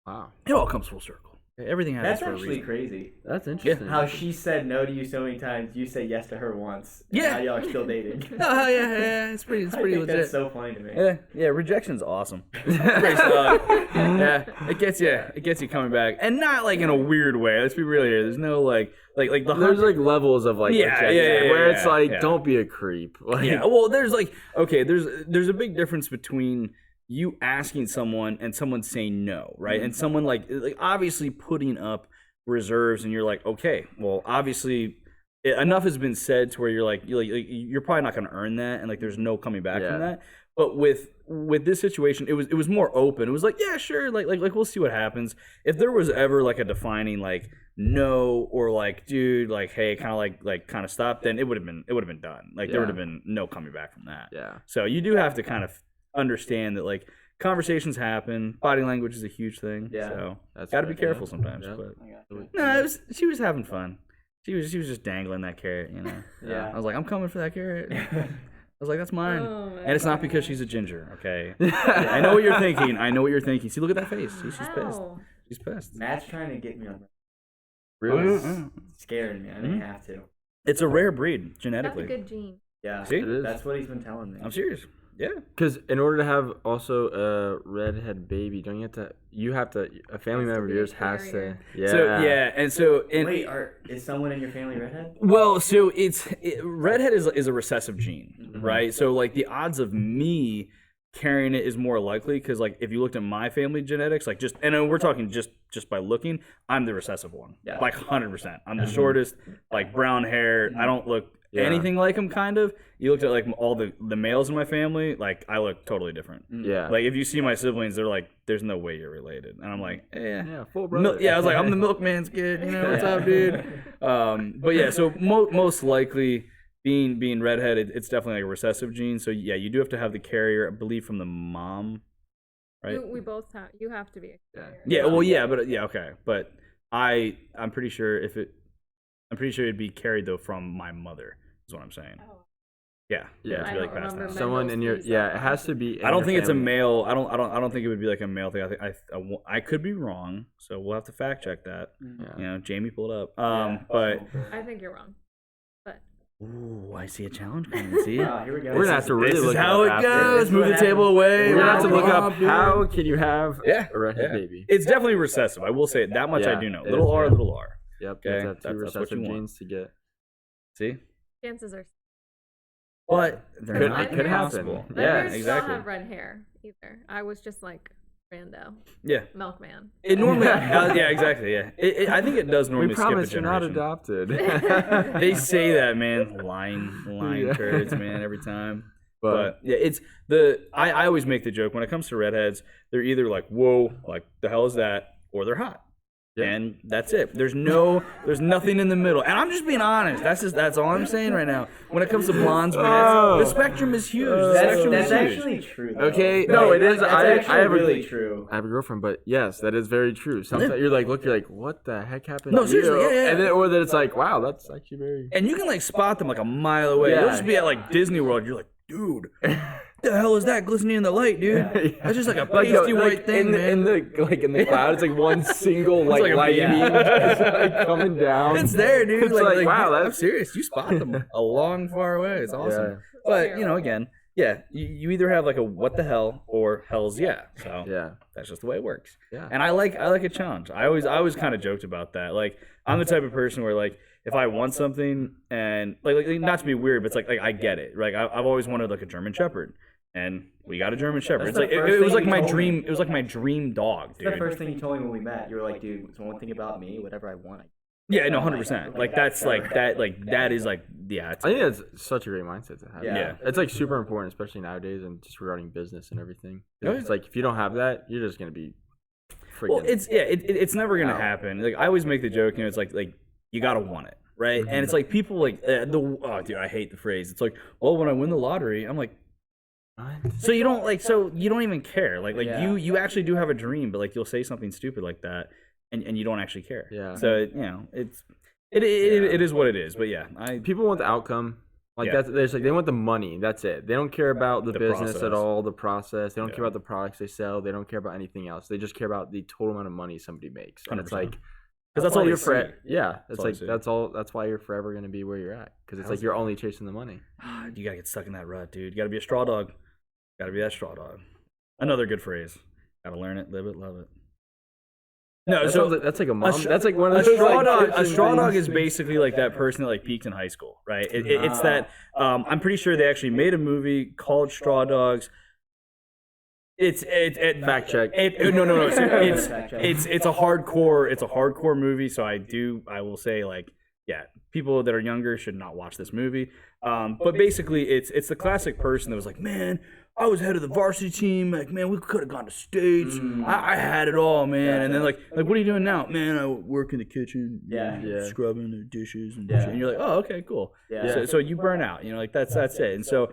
Speaker 1: Wow,
Speaker 3: It all comes full circle. Everything happens
Speaker 2: That's
Speaker 3: for a
Speaker 2: actually
Speaker 3: reason.
Speaker 2: crazy.
Speaker 1: that's interesting.
Speaker 2: How she said no to you so many times, you say yes to her once. And
Speaker 3: Yeah.
Speaker 2: now y'all are still dating.
Speaker 3: Oh yeah, it's pretty
Speaker 2: I think
Speaker 3: legit.
Speaker 2: that's so funny to me.
Speaker 3: Yeah, rejection's awesome. It's pretty solid. Yeah, it gets you coming back, and not like in a weird way. Let's be real here. There's no like the
Speaker 1: There's like levels of like
Speaker 3: Yeah,
Speaker 1: rejection,
Speaker 3: yeah,
Speaker 1: where it's like
Speaker 3: yeah.
Speaker 1: don't be a creep. Like,
Speaker 3: yeah. Well, there's like there's a big difference between you asking someone and someone saying no, right? And someone like obviously putting up reserves, and you're like, okay, well, obviously enough has been said to where you're probably not going to earn that, and like there's no coming back from that. But with this situation, it was more open. It was like, yeah, sure, like we'll see what happens. If there was ever like a defining like no or like dude, like hey, kind of stop, then it would have been done. Like there would have been no coming back from that.
Speaker 1: Yeah.
Speaker 3: So you do have to kind of understand that like conversations happen. Body language is a huge thing.
Speaker 2: Yeah.
Speaker 3: So
Speaker 1: That's
Speaker 3: got to be
Speaker 1: fair,
Speaker 3: careful
Speaker 1: yeah.
Speaker 3: sometimes.
Speaker 1: Yeah.
Speaker 3: But no, she was having fun. She was just dangling that carrot, you know.
Speaker 2: Yeah.
Speaker 3: I was like, I'm coming for that carrot. I was like, that's mine.
Speaker 4: Oh my
Speaker 3: And it's not because she's a ginger, okay? I know what you're thinking. See, look at that face. She's pissed.
Speaker 4: Ow.
Speaker 3: She's pissed.
Speaker 2: Matt's trying to get me on
Speaker 1: Really?
Speaker 2: that. Scaring me. I didn't have to.
Speaker 3: It's a rare breed,
Speaker 4: That's
Speaker 3: genetically.
Speaker 4: a good gene.
Speaker 2: Yeah.
Speaker 3: See?
Speaker 1: It is.
Speaker 2: That's what he's been telling me.
Speaker 3: I'm serious. Yeah.
Speaker 1: Because in order to have also a redhead baby, you have to a family
Speaker 4: Has to
Speaker 1: member of
Speaker 4: be a
Speaker 1: yours has to.
Speaker 4: carrier.
Speaker 1: Yeah.
Speaker 3: So
Speaker 2: Wait, is someone in your family redhead?
Speaker 3: well, so redhead is a recessive gene, right? So like the odds of me carrying it is more likely because like if you looked at my family genetics, like we're talking just by looking, I'm the recessive one, like 100%. I'm the shortest, like brown hair. I don't look anything like him. Kind of. You looked at like all the males in my family, like I look totally different.
Speaker 1: Yeah.
Speaker 3: Like if you see my siblings, they're like, "There's no way you're related," and I'm like,
Speaker 1: Yeah, full brother.
Speaker 3: I was like, I'm the milkman's kid, you know, what's up, dude? But yeah, so most likely being redhead, it's definitely like a recessive gene. So yeah, you do have to have the carrier, I believe, from the mom, right?
Speaker 4: We both have. You have to be a carrier.
Speaker 3: Yeah, well, yeah, but yeah, okay, but I'm pretty sure it'd be carried though from my mother. Is what I'm saying.
Speaker 4: Oh.
Speaker 3: Yeah,
Speaker 1: Yeah.
Speaker 3: it's
Speaker 4: I
Speaker 3: really
Speaker 4: don't
Speaker 3: passed
Speaker 4: remember
Speaker 3: down.
Speaker 1: Someone in your it has to be.
Speaker 3: I don't think it's a male. I don't think it would be like a male thing. I could be wrong, so we'll have to fact check that.
Speaker 1: Yeah.
Speaker 3: You know, Jamie pulled up. But
Speaker 4: I think you're wrong. But
Speaker 3: Ooh, I see a challenge coming. See,
Speaker 2: Here we go.
Speaker 1: We're gonna have to really
Speaker 3: this
Speaker 1: look
Speaker 3: is how it
Speaker 1: up after.
Speaker 3: goes. Move the table away.
Speaker 1: We're gonna have to look up
Speaker 3: Dude.
Speaker 1: how can you have
Speaker 3: Yeah,
Speaker 1: a redhead
Speaker 3: yeah.
Speaker 1: baby.
Speaker 3: It's definitely recessive. I will say it. That much I
Speaker 1: Yeah,
Speaker 3: do know.
Speaker 1: it
Speaker 3: Little
Speaker 1: is,
Speaker 3: R,
Speaker 1: yeah.
Speaker 3: little R.
Speaker 1: Yep,
Speaker 3: Okay,
Speaker 1: you have to have two
Speaker 3: that's what you
Speaker 1: recessive
Speaker 3: want.
Speaker 1: genes to get.
Speaker 3: See,
Speaker 4: Chances are.
Speaker 3: but they're
Speaker 1: Could-
Speaker 3: not
Speaker 1: it could happen.
Speaker 3: impossible.
Speaker 4: My
Speaker 3: Yeah,
Speaker 4: parents
Speaker 3: exactly.
Speaker 4: don't have red hair either. I was just like rando
Speaker 3: Yeah.
Speaker 4: milkman.
Speaker 3: It normally, yeah, exactly, yeah. I think it does normally
Speaker 1: We
Speaker 3: skip a
Speaker 1: promise you're not
Speaker 3: generation.
Speaker 1: adopted.
Speaker 3: They say that, man. Lying
Speaker 1: Yeah.
Speaker 3: turds, man, every time.
Speaker 1: But
Speaker 3: But yeah, it's I always make the joke when it comes to redheads, they're either like, whoa, like the hell is that, or they're hot.
Speaker 1: Yeah.
Speaker 3: And that's it. There's nothing in the middle. And I'm just being honest. That's all I'm saying right now. When it comes to blondes,
Speaker 1: Oh.
Speaker 3: the spectrum is huge. The
Speaker 2: That's
Speaker 3: spectrum is huge.
Speaker 2: actually true. Though.
Speaker 3: Okay,
Speaker 1: no, it is.
Speaker 2: That's
Speaker 1: I
Speaker 2: actually
Speaker 1: have
Speaker 2: really
Speaker 1: a,
Speaker 2: true.
Speaker 1: I have a girlfriend, but yes, that is very true. Sometimes you're like, what the heck happened?
Speaker 3: No,
Speaker 1: to
Speaker 3: seriously,
Speaker 1: you?
Speaker 3: yeah.
Speaker 1: And then, or that it's like, wow, that's actually very.
Speaker 3: And you can like spot them like a mile away.
Speaker 1: Yeah.
Speaker 3: You'll just be at like Disney World. You're like, dude, the hell is that glistening in the light, dude?
Speaker 1: Yeah.
Speaker 3: That's just like a
Speaker 1: Like,
Speaker 3: pasty white thing,
Speaker 1: in
Speaker 3: man.
Speaker 1: in the cloud, it's like one single like
Speaker 3: like a
Speaker 1: light
Speaker 3: beam.
Speaker 1: beam just like coming down.
Speaker 3: It's there, dude.
Speaker 1: It's like, wow,
Speaker 3: I'm
Speaker 1: that's
Speaker 3: serious. You spot them a long, far away. It's awesome.
Speaker 1: Yeah.
Speaker 3: But you know, again, yeah, you either have like a what the hell or hell's yeah. So
Speaker 1: yeah.
Speaker 3: that's just the way it works.
Speaker 1: Yeah.
Speaker 3: And I like a challenge. I always kind of joked about that. Like I'm the type of person where like if I want something and like not to be weird, but it's like I get it. Like I've always wanted like a German Shepherd. And we got a German Shepherd.
Speaker 2: That's
Speaker 3: It's like
Speaker 2: the first
Speaker 3: it was
Speaker 2: thing
Speaker 3: like
Speaker 2: you
Speaker 3: my
Speaker 2: told
Speaker 3: dream.
Speaker 2: me.
Speaker 3: It was like my dream dog,
Speaker 2: That's the
Speaker 3: dude.
Speaker 2: first thing you told me when we met. You were like, dude, so one thing about me, whatever I want.
Speaker 3: Yeah, no, 100%. Like that's like that. Like that is like yeah. It's,
Speaker 1: I think that's such a great mindset to have.
Speaker 2: Yeah.
Speaker 1: It's like super important, especially nowadays, and just regarding business and everything.
Speaker 3: Oh,
Speaker 1: It's like if you don't have that, you're just gonna be freaking.
Speaker 3: well, it's never gonna
Speaker 1: Wow.
Speaker 3: happen. Like I always make the joke, you know, it's like you gotta want it, right? And it's like people like dude, I hate the phrase. It's like, well, when I win the lottery, I'm like. So you don't even care. Like
Speaker 2: Yeah.
Speaker 3: you actually do have a dream, but like you'll say something stupid like that, and you don't actually care.
Speaker 1: Yeah.
Speaker 3: So you know it is what it is. But yeah,
Speaker 1: People want the outcome. Like
Speaker 3: Yeah.
Speaker 1: there's like they want the money. That's it. They don't care about the business
Speaker 3: process.
Speaker 1: at all, the process. They don't
Speaker 3: Yeah.
Speaker 1: care about the products they sell. They don't care about anything else. They just care about the total amount of money somebody makes. And it's
Speaker 3: 100%.
Speaker 1: like
Speaker 3: because that's all
Speaker 1: why
Speaker 3: you're
Speaker 1: you're yeah, it's
Speaker 3: all I
Speaker 1: like
Speaker 3: see.
Speaker 1: that's why you're forever gonna be where you're at. Because it's like you're only chasing the money.
Speaker 3: You gotta get stuck in that rut, dude. You gotta be a straw dog. Gotta be that straw dog. Another good phrase. Gotta learn it, live it, love it. No,
Speaker 1: That
Speaker 3: so
Speaker 1: sounds like, that's like a mom.
Speaker 3: str-
Speaker 1: that's like one of
Speaker 3: a
Speaker 1: those
Speaker 3: straw
Speaker 1: like,
Speaker 3: dog. A
Speaker 1: kitchen
Speaker 3: straw dog
Speaker 1: things.
Speaker 3: is basically like that person that like peaked in high school, right? It's that. I'm pretty sure they actually made a movie called Straw Dogs. It's
Speaker 1: Fact check.
Speaker 3: No.
Speaker 2: Fact check.
Speaker 3: It's a hardcore movie. So I will say like yeah, people that are younger should not watch this movie. But basically it's the classic person that was like, man, I was head of the varsity team. Like, man, we could have gone to states. I had it all, man. And then like, what are you doing now? Man, I work in the kitchen.
Speaker 2: Yeah.
Speaker 1: Yeah.
Speaker 3: Scrubbing the dishes and
Speaker 2: Yeah.
Speaker 3: shit. And you're like, oh, okay, cool.
Speaker 2: Yeah.
Speaker 3: So you burn out. You know, like that's it. And so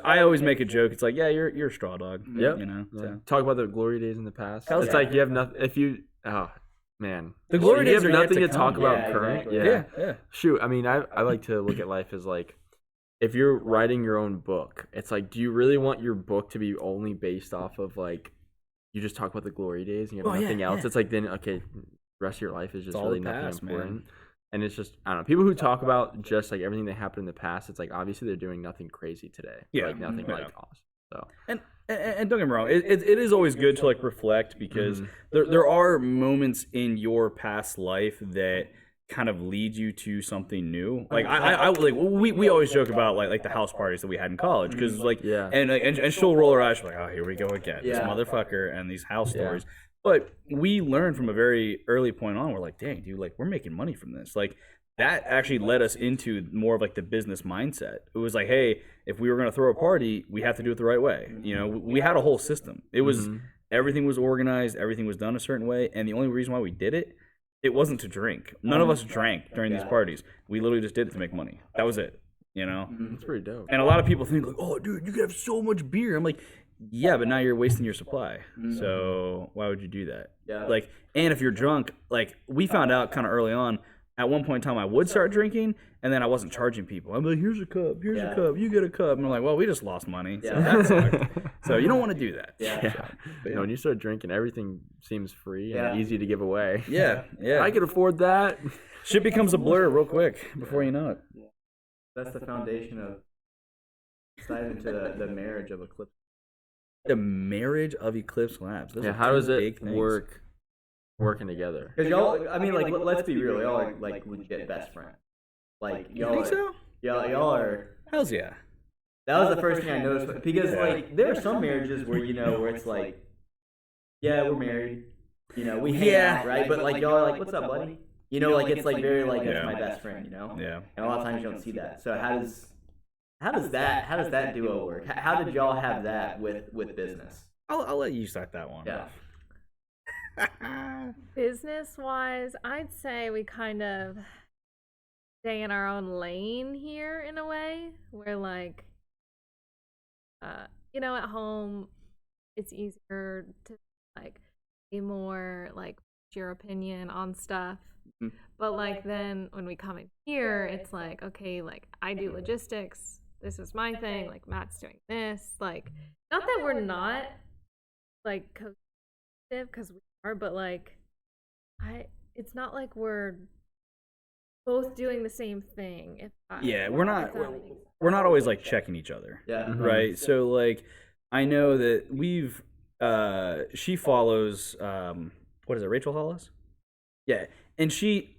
Speaker 3: I always make a joke. It's like, yeah, you're a straw dog.
Speaker 1: Yep.
Speaker 3: You know.
Speaker 1: Yeah.
Speaker 3: So.
Speaker 1: Talk about the glory days in the past.
Speaker 3: Hell
Speaker 1: It's
Speaker 3: yeah.
Speaker 1: like you have nothing. If you, oh man,
Speaker 3: The glory
Speaker 1: you
Speaker 3: days
Speaker 1: have
Speaker 3: are yet
Speaker 1: nothing
Speaker 3: to
Speaker 1: to talk
Speaker 3: come.
Speaker 1: about
Speaker 2: Yeah,
Speaker 1: current.
Speaker 2: exactly.
Speaker 3: Yeah.
Speaker 1: Shoot, I mean, I like to look at life as like, if you're writing your own book, it's like, do you really want your book to be only based off of like, you just talk about the glory days and you have
Speaker 3: Oh, yeah,
Speaker 1: nothing else?
Speaker 3: yeah.
Speaker 1: It's like then okay, the rest of your life is just
Speaker 3: all
Speaker 1: really
Speaker 3: the
Speaker 1: nothing
Speaker 3: past, man.
Speaker 1: important. And it's just I don't know. People who talk about just like everything that happened in the past, it's like obviously they're doing nothing crazy today.
Speaker 3: Yeah.
Speaker 1: Like nothing
Speaker 3: Yeah.
Speaker 1: like awesome. So
Speaker 3: And don't get me wrong, it is always good to like reflect because there are moments in your past life that kind of lead you to something new. Like I like we always joke about like the house parties that we had in college because like
Speaker 1: Yeah.
Speaker 3: and she'll roll her eyes she's like, oh, here we go again, this
Speaker 2: Yeah.
Speaker 3: motherfucker and these house
Speaker 1: Yeah.
Speaker 3: stories. But we learned from a very early point on, we're like, dang, dude, like we're making money from this. Like that actually led us into more of like the business mindset. It was like, hey, if we were going to throw a party, we have to do it the right way. You know, we had a whole system. It was everything was organized, everything was done a certain way, and the only reason why we did it wasn't to drink. None of us drank during these parties. We literally just did it to make money. That was it. You know?
Speaker 1: it's pretty dope.
Speaker 3: And a lot of people think like, oh, dude, you could have so much beer. I'm like, yeah, but now you're wasting your supply. So why would you do that?
Speaker 2: Yeah.
Speaker 3: Like, and if you're drunk, like we found out kind of early on. At one point in time, I would start drinking, and then I wasn't charging people. I'm like, here's a cup,
Speaker 2: Yeah.
Speaker 3: you get a cup. And I'm like, well, we just lost money. So
Speaker 2: Yeah.
Speaker 3: that sucked. So you don't want to do that.
Speaker 2: Yeah.
Speaker 1: Yeah. You know, when you start drinking, everything seems free
Speaker 2: Yeah.
Speaker 1: and easy to give away.
Speaker 3: Yeah, yeah.
Speaker 1: I could afford that.
Speaker 3: Shit becomes a blur real quick before you know it.
Speaker 2: That's the foundation of. Let's dive into the marriage of Eclipse.
Speaker 3: The marriage of Eclipse Labs. Those
Speaker 1: Yeah,
Speaker 3: are
Speaker 1: how
Speaker 3: two
Speaker 1: does it
Speaker 3: big things.
Speaker 1: work working together?
Speaker 2: Because y'all, I mean, like, let's be real, y'all are like legit best friends. Like,
Speaker 3: You
Speaker 2: y'all
Speaker 3: think
Speaker 2: are,
Speaker 3: so?
Speaker 2: y'all are.
Speaker 3: Hells yeah.
Speaker 2: That was the first thing I noticed because like there are some marriages where where it's like, yeah, we're married, we hang out, right? But like y'all are like, what's up, buddy? Like it's like very like that's my best friend,
Speaker 3: Yeah.
Speaker 2: And a lot of times you don't see that. So how does that duo work? How did y'all have that with business?
Speaker 3: I'll let you start that one.
Speaker 2: Yeah.
Speaker 4: Business wise, I'd say we kind of stay in our own lane here in a way. We're like, at home, it's easier to like be more like your opinion on stuff.
Speaker 3: Mm-hmm.
Speaker 4: But like then when we come in here, it's like, okay, like I do logistics. This is my thing. Like Matt's doing this. Like, not that we're not like cohesive because we are, but like it's not like we're both doing the same thing.
Speaker 3: We're not always like checking each other.
Speaker 2: Yeah.
Speaker 3: Right. So like I know that we've she follows what is it, Rachel Hollis? Yeah. And she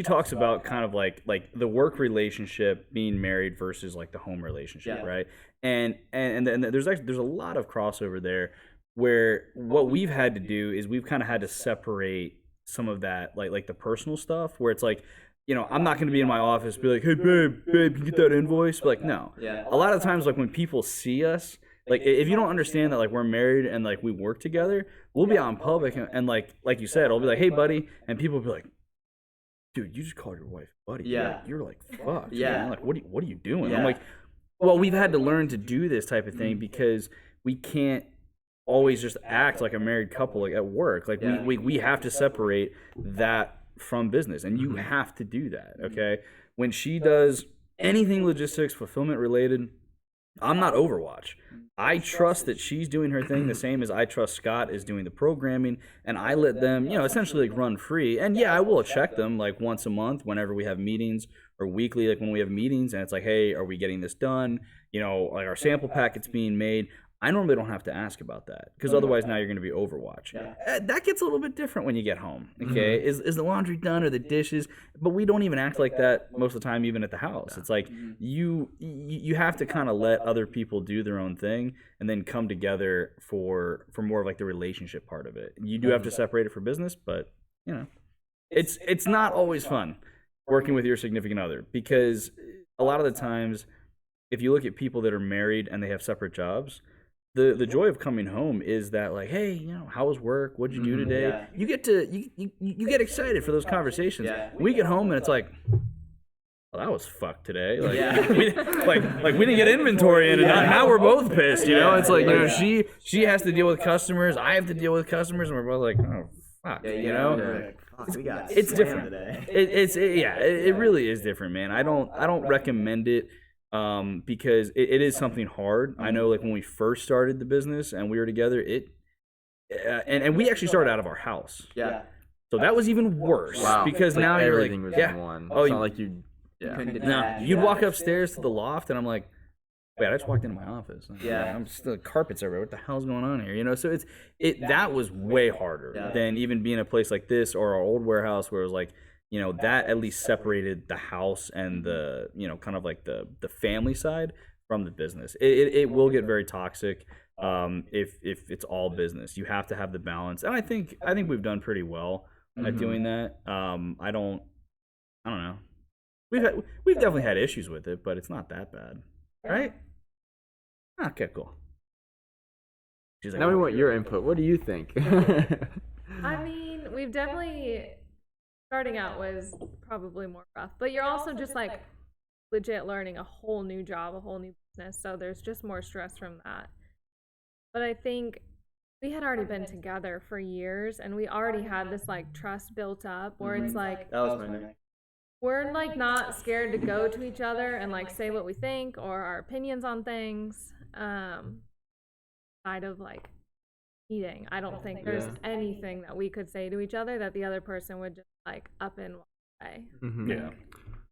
Speaker 3: talks about kind of like the work relationship, being married versus like the home relationship, right? And then there's a lot of crossover there where what we've had to do is we've kind of had to separate some of that like the personal stuff where it's like, I'm not going to be in my office be like, hey babe, you get that invoice? But like, no.
Speaker 2: Yeah.
Speaker 3: A lot of times like when people see us, like if you don't understand that like we're married and like we work together, we'll be out in public and like you said, I'll be like, hey buddy, and people will be like, dude, you just called your wife buddy.
Speaker 2: Yeah.
Speaker 3: You're like, fuck.
Speaker 2: Yeah.
Speaker 3: Man. Like, what are you doing?
Speaker 2: Yeah.
Speaker 3: I'm like, well, we've had to learn to do this type of thing because we can't always just act like a married couple like at work. Like we have to separate that from business, and you have to do that. Okay. When she does anything logistics, fulfillment related, I'm not Overwatch. I trust that she's doing her thing the same as I trust Scott is doing the programming, and I let them, essentially like run free. And yeah, I will check them like once a month whenever we have meetings, or weekly, like when we have meetings and it's like, hey, are we getting this done? Like our sample packet's being made. I normally don't have to ask about that because otherwise now you're going to be Overwatch. That gets a little bit different when you get home. Okay, is the laundry done or the dishes? But we don't even act like that most of the time, even at the house. It's like you have to kind of let other people do their own thing and then come together for more of like the relationship part of it. You do have to separate it for business, but it's not always fun working with your significant other because a lot of the times, if you look at people that are married and they have separate jobs, the joy of coming home is that like, hey, how was work? What'd you do today?
Speaker 2: Yeah.
Speaker 3: You get to you get excited for those conversations.
Speaker 2: Yeah.
Speaker 3: We get home and it's like, well, that was fucked today. Like,
Speaker 2: Yeah.
Speaker 3: we didn't get inventory in, and now we're both pissed. It's like she has to deal with customers, I have to deal with customers, and we're both like, oh fuck,
Speaker 2: Fuck, we got
Speaker 3: it's
Speaker 2: slammed
Speaker 3: different.
Speaker 2: today.
Speaker 3: It really is different, man. I don't recommend it. Because it is something hard. I know, like when we first started the business and we were together, and we actually started out of our house.
Speaker 2: Yeah.
Speaker 3: So that was even worse.
Speaker 1: Wow.
Speaker 3: Because
Speaker 1: Like
Speaker 3: now you're like,
Speaker 1: everything was
Speaker 3: yeah.
Speaker 1: in one.
Speaker 3: Oh,
Speaker 1: It's not like you. Yeah.
Speaker 2: Couldn't
Speaker 3: No,
Speaker 2: detach.
Speaker 3: you'd walk upstairs to the loft, and I'm like, wait, I just walked into my office.
Speaker 2: Yeah.
Speaker 3: I'm still carpets everywhere. What the hell's going on here? So that was way harder than even being a place like this or our old warehouse where it was like, that at least separated the house and the, kind of like the family side from the business. It will get very toxic if it's all business. You have to have the balance, and I think we've done pretty well at doing that. I don't know. We've definitely had issues with it, but it's not that bad, right? Okay, cool. She's like,
Speaker 1: Now we want your input. What do you think?
Speaker 4: I mean, we've definitely starting out was probably more rough, but you're also just like legit learning a whole new job, a whole new business, so there's just more stress from that. But I think we had already been together for years, and we already had this like trust built up where it's like
Speaker 2: That was my neck.
Speaker 4: we're like not scared to go to each other and like say what we think or our opinions on things. Side of like eating, I don't think there's anything that we could say to each other that the other person would just like up and walk away.
Speaker 3: Yeah.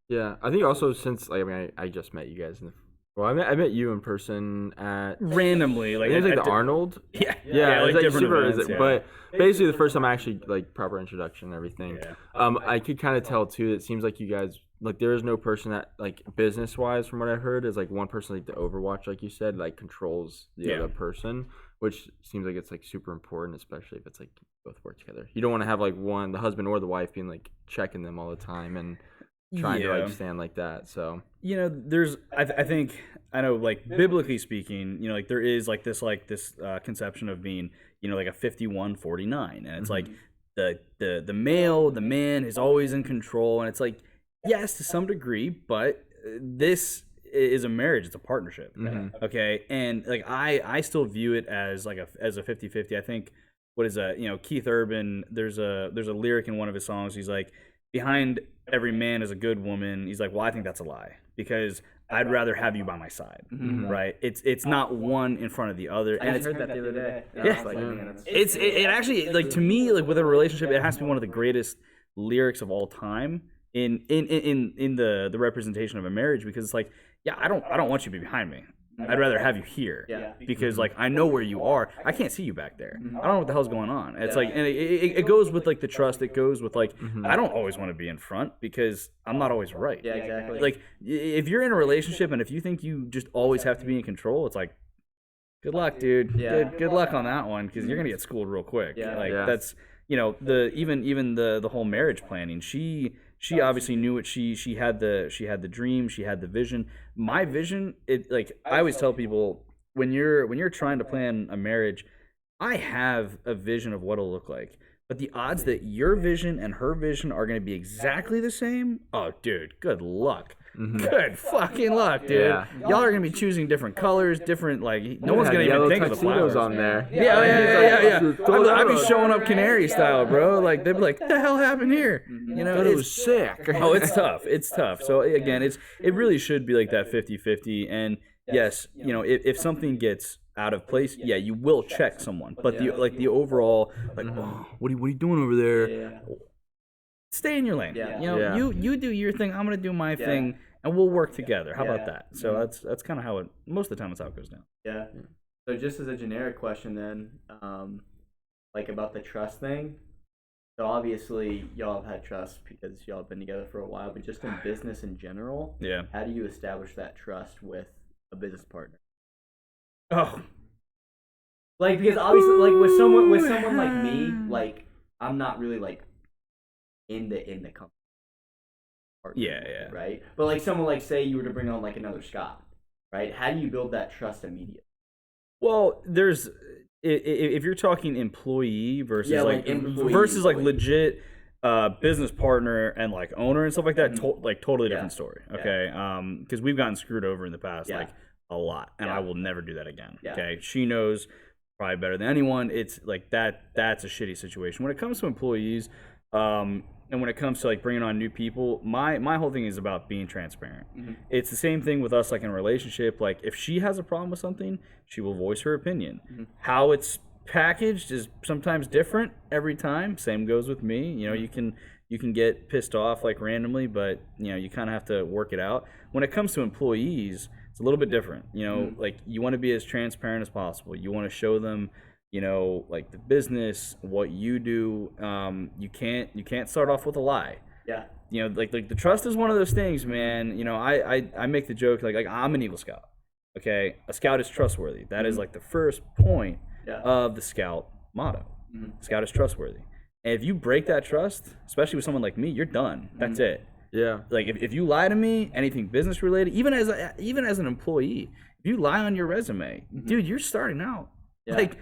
Speaker 1: Yeah, I think also since like I mean I just met you guys in the well I met you in person at
Speaker 3: Randomly, like
Speaker 1: it was like
Speaker 3: at
Speaker 1: the Arnold.
Speaker 3: Yeah,
Speaker 1: Yeah, it was like
Speaker 3: different
Speaker 1: super.
Speaker 3: events, yeah.
Speaker 1: But basically, the first time I actually like proper introduction and everything.
Speaker 3: Yeah.
Speaker 1: I could kind of tell too. It seems like you guys like there is no person that like business wise, from what I heard, is like one person like the Overwatch, like you said, like controls the
Speaker 3: Yeah.
Speaker 1: other person, which seems like it's like super important, especially if it's like both work together. You don't want to have like one the husband or the wife being like checking them all the time and trying to like stand like that. So
Speaker 3: there's I think I know like biblically speaking, like there is like this conception of being like a 51-49, and it's like the man is always in control, and it's like yes to some degree, but this is a marriage, it's a partnership. Okay, and like I still view it as like as a 50-50. I think what is Keith Urban, there's a lyric in one of his songs, he's like, behind every man is a good woman. He's like, well, I think that's a lie, because I'd rather have you by my side, right? It's not one in front of the other.
Speaker 2: I just heard that the other day.
Speaker 3: Yeah. It actually, like, to me, like with a relationship, it has to be one of the greatest lyrics of all time in the representation of a marriage, because it's like, yeah, I don't want you to be behind me. I'd rather have you here, because like I know where you are. I can't see you back there. I don't know what the hell's going on. It's like, and it goes with like the trust. It goes with like I don't always want to be in front because I'm not always right.
Speaker 2: Yeah, exactly.
Speaker 3: Like if you're in a relationship and if you think you just always have to be in control, it's like, good luck, dude.
Speaker 2: Yeah.
Speaker 3: Good luck on that one, because you're gonna get schooled real quick.
Speaker 2: Yeah.
Speaker 3: Like
Speaker 1: Yeah.
Speaker 3: that's even the whole marriage planning. She obviously knew it. She had the dream. She had the vision. My vision, I always tell people, when you're trying to plan a marriage, I have a vision of what it'll look like. But the odds that your vision and her vision are going to be exactly the same, oh, dude, good luck. Good fucking luck, dude.
Speaker 1: Yeah.
Speaker 3: Y'all are going to be choosing different colors, different, like, no one's going to even think of the
Speaker 1: tuxedos
Speaker 3: flowers.
Speaker 1: on there.
Speaker 3: Yeah. I'd be showing up canary style, bro. Like, they'd be like, what the hell happened here?
Speaker 1: It was sick.
Speaker 3: Oh, it's tough. It's tough. So again, it really should be like that 50-50. And yes, if something gets out of place, yeah, you will check someone. But the overall, like, oh, what are you doing over there?
Speaker 2: Yeah.
Speaker 3: Stay in your lane.
Speaker 2: Yeah.
Speaker 3: You do your thing. I'm gonna do my thing, and we'll work together. How about that? So that's kind of how it. Most of the time, it's how it goes down.
Speaker 2: Yeah. So just as a generic question, then, like about the trust thing. So obviously, y'all have had trust because y'all have been together for a while. But just in business in general,
Speaker 3: Yeah.
Speaker 2: how do you establish that trust with a business partner?
Speaker 3: Oh.
Speaker 2: Like, because obviously, like with someone like me, like I'm not really like in the company.
Speaker 3: Yeah.
Speaker 2: Right. But like someone, like say you were to bring on like another Scott, right? How do you build that trust immediately?
Speaker 3: Well, there's if you're talking employee versus
Speaker 2: employee.
Speaker 3: like legit business partner and like owner and stuff like that, totally different story. Okay, because we've gotten screwed over in the past, like a lot, and I will never do that again.
Speaker 2: Yeah.
Speaker 3: Okay, she knows probably better than anyone. It's like that's a shitty situation. When it comes to employees, and when it comes to like bringing on new people, my whole thing is about being transparent. It's the same thing with us, like in a relationship. Like if she has a problem with something, she will voice her opinion. How it's packaged is sometimes different every time. Same goes with me. You can get pissed off like randomly, but you kind of have to work it out. When it comes to employees, it's a little bit different. Like you want to be as transparent as possible. You want to show them like the business, what you do. You can't start off with a lie.
Speaker 2: Yeah.
Speaker 3: Like the trust is one of those things, man. I make the joke like I'm an Eagle Scout. Okay, a scout is trustworthy. That is like the first point of the scout motto. Scout is trustworthy. And if you break that trust, especially with someone like me, you're done. That's it.
Speaker 1: Yeah.
Speaker 3: Like if you lie to me, anything business related, even as an employee, if you lie on your resume, dude, you're starting out like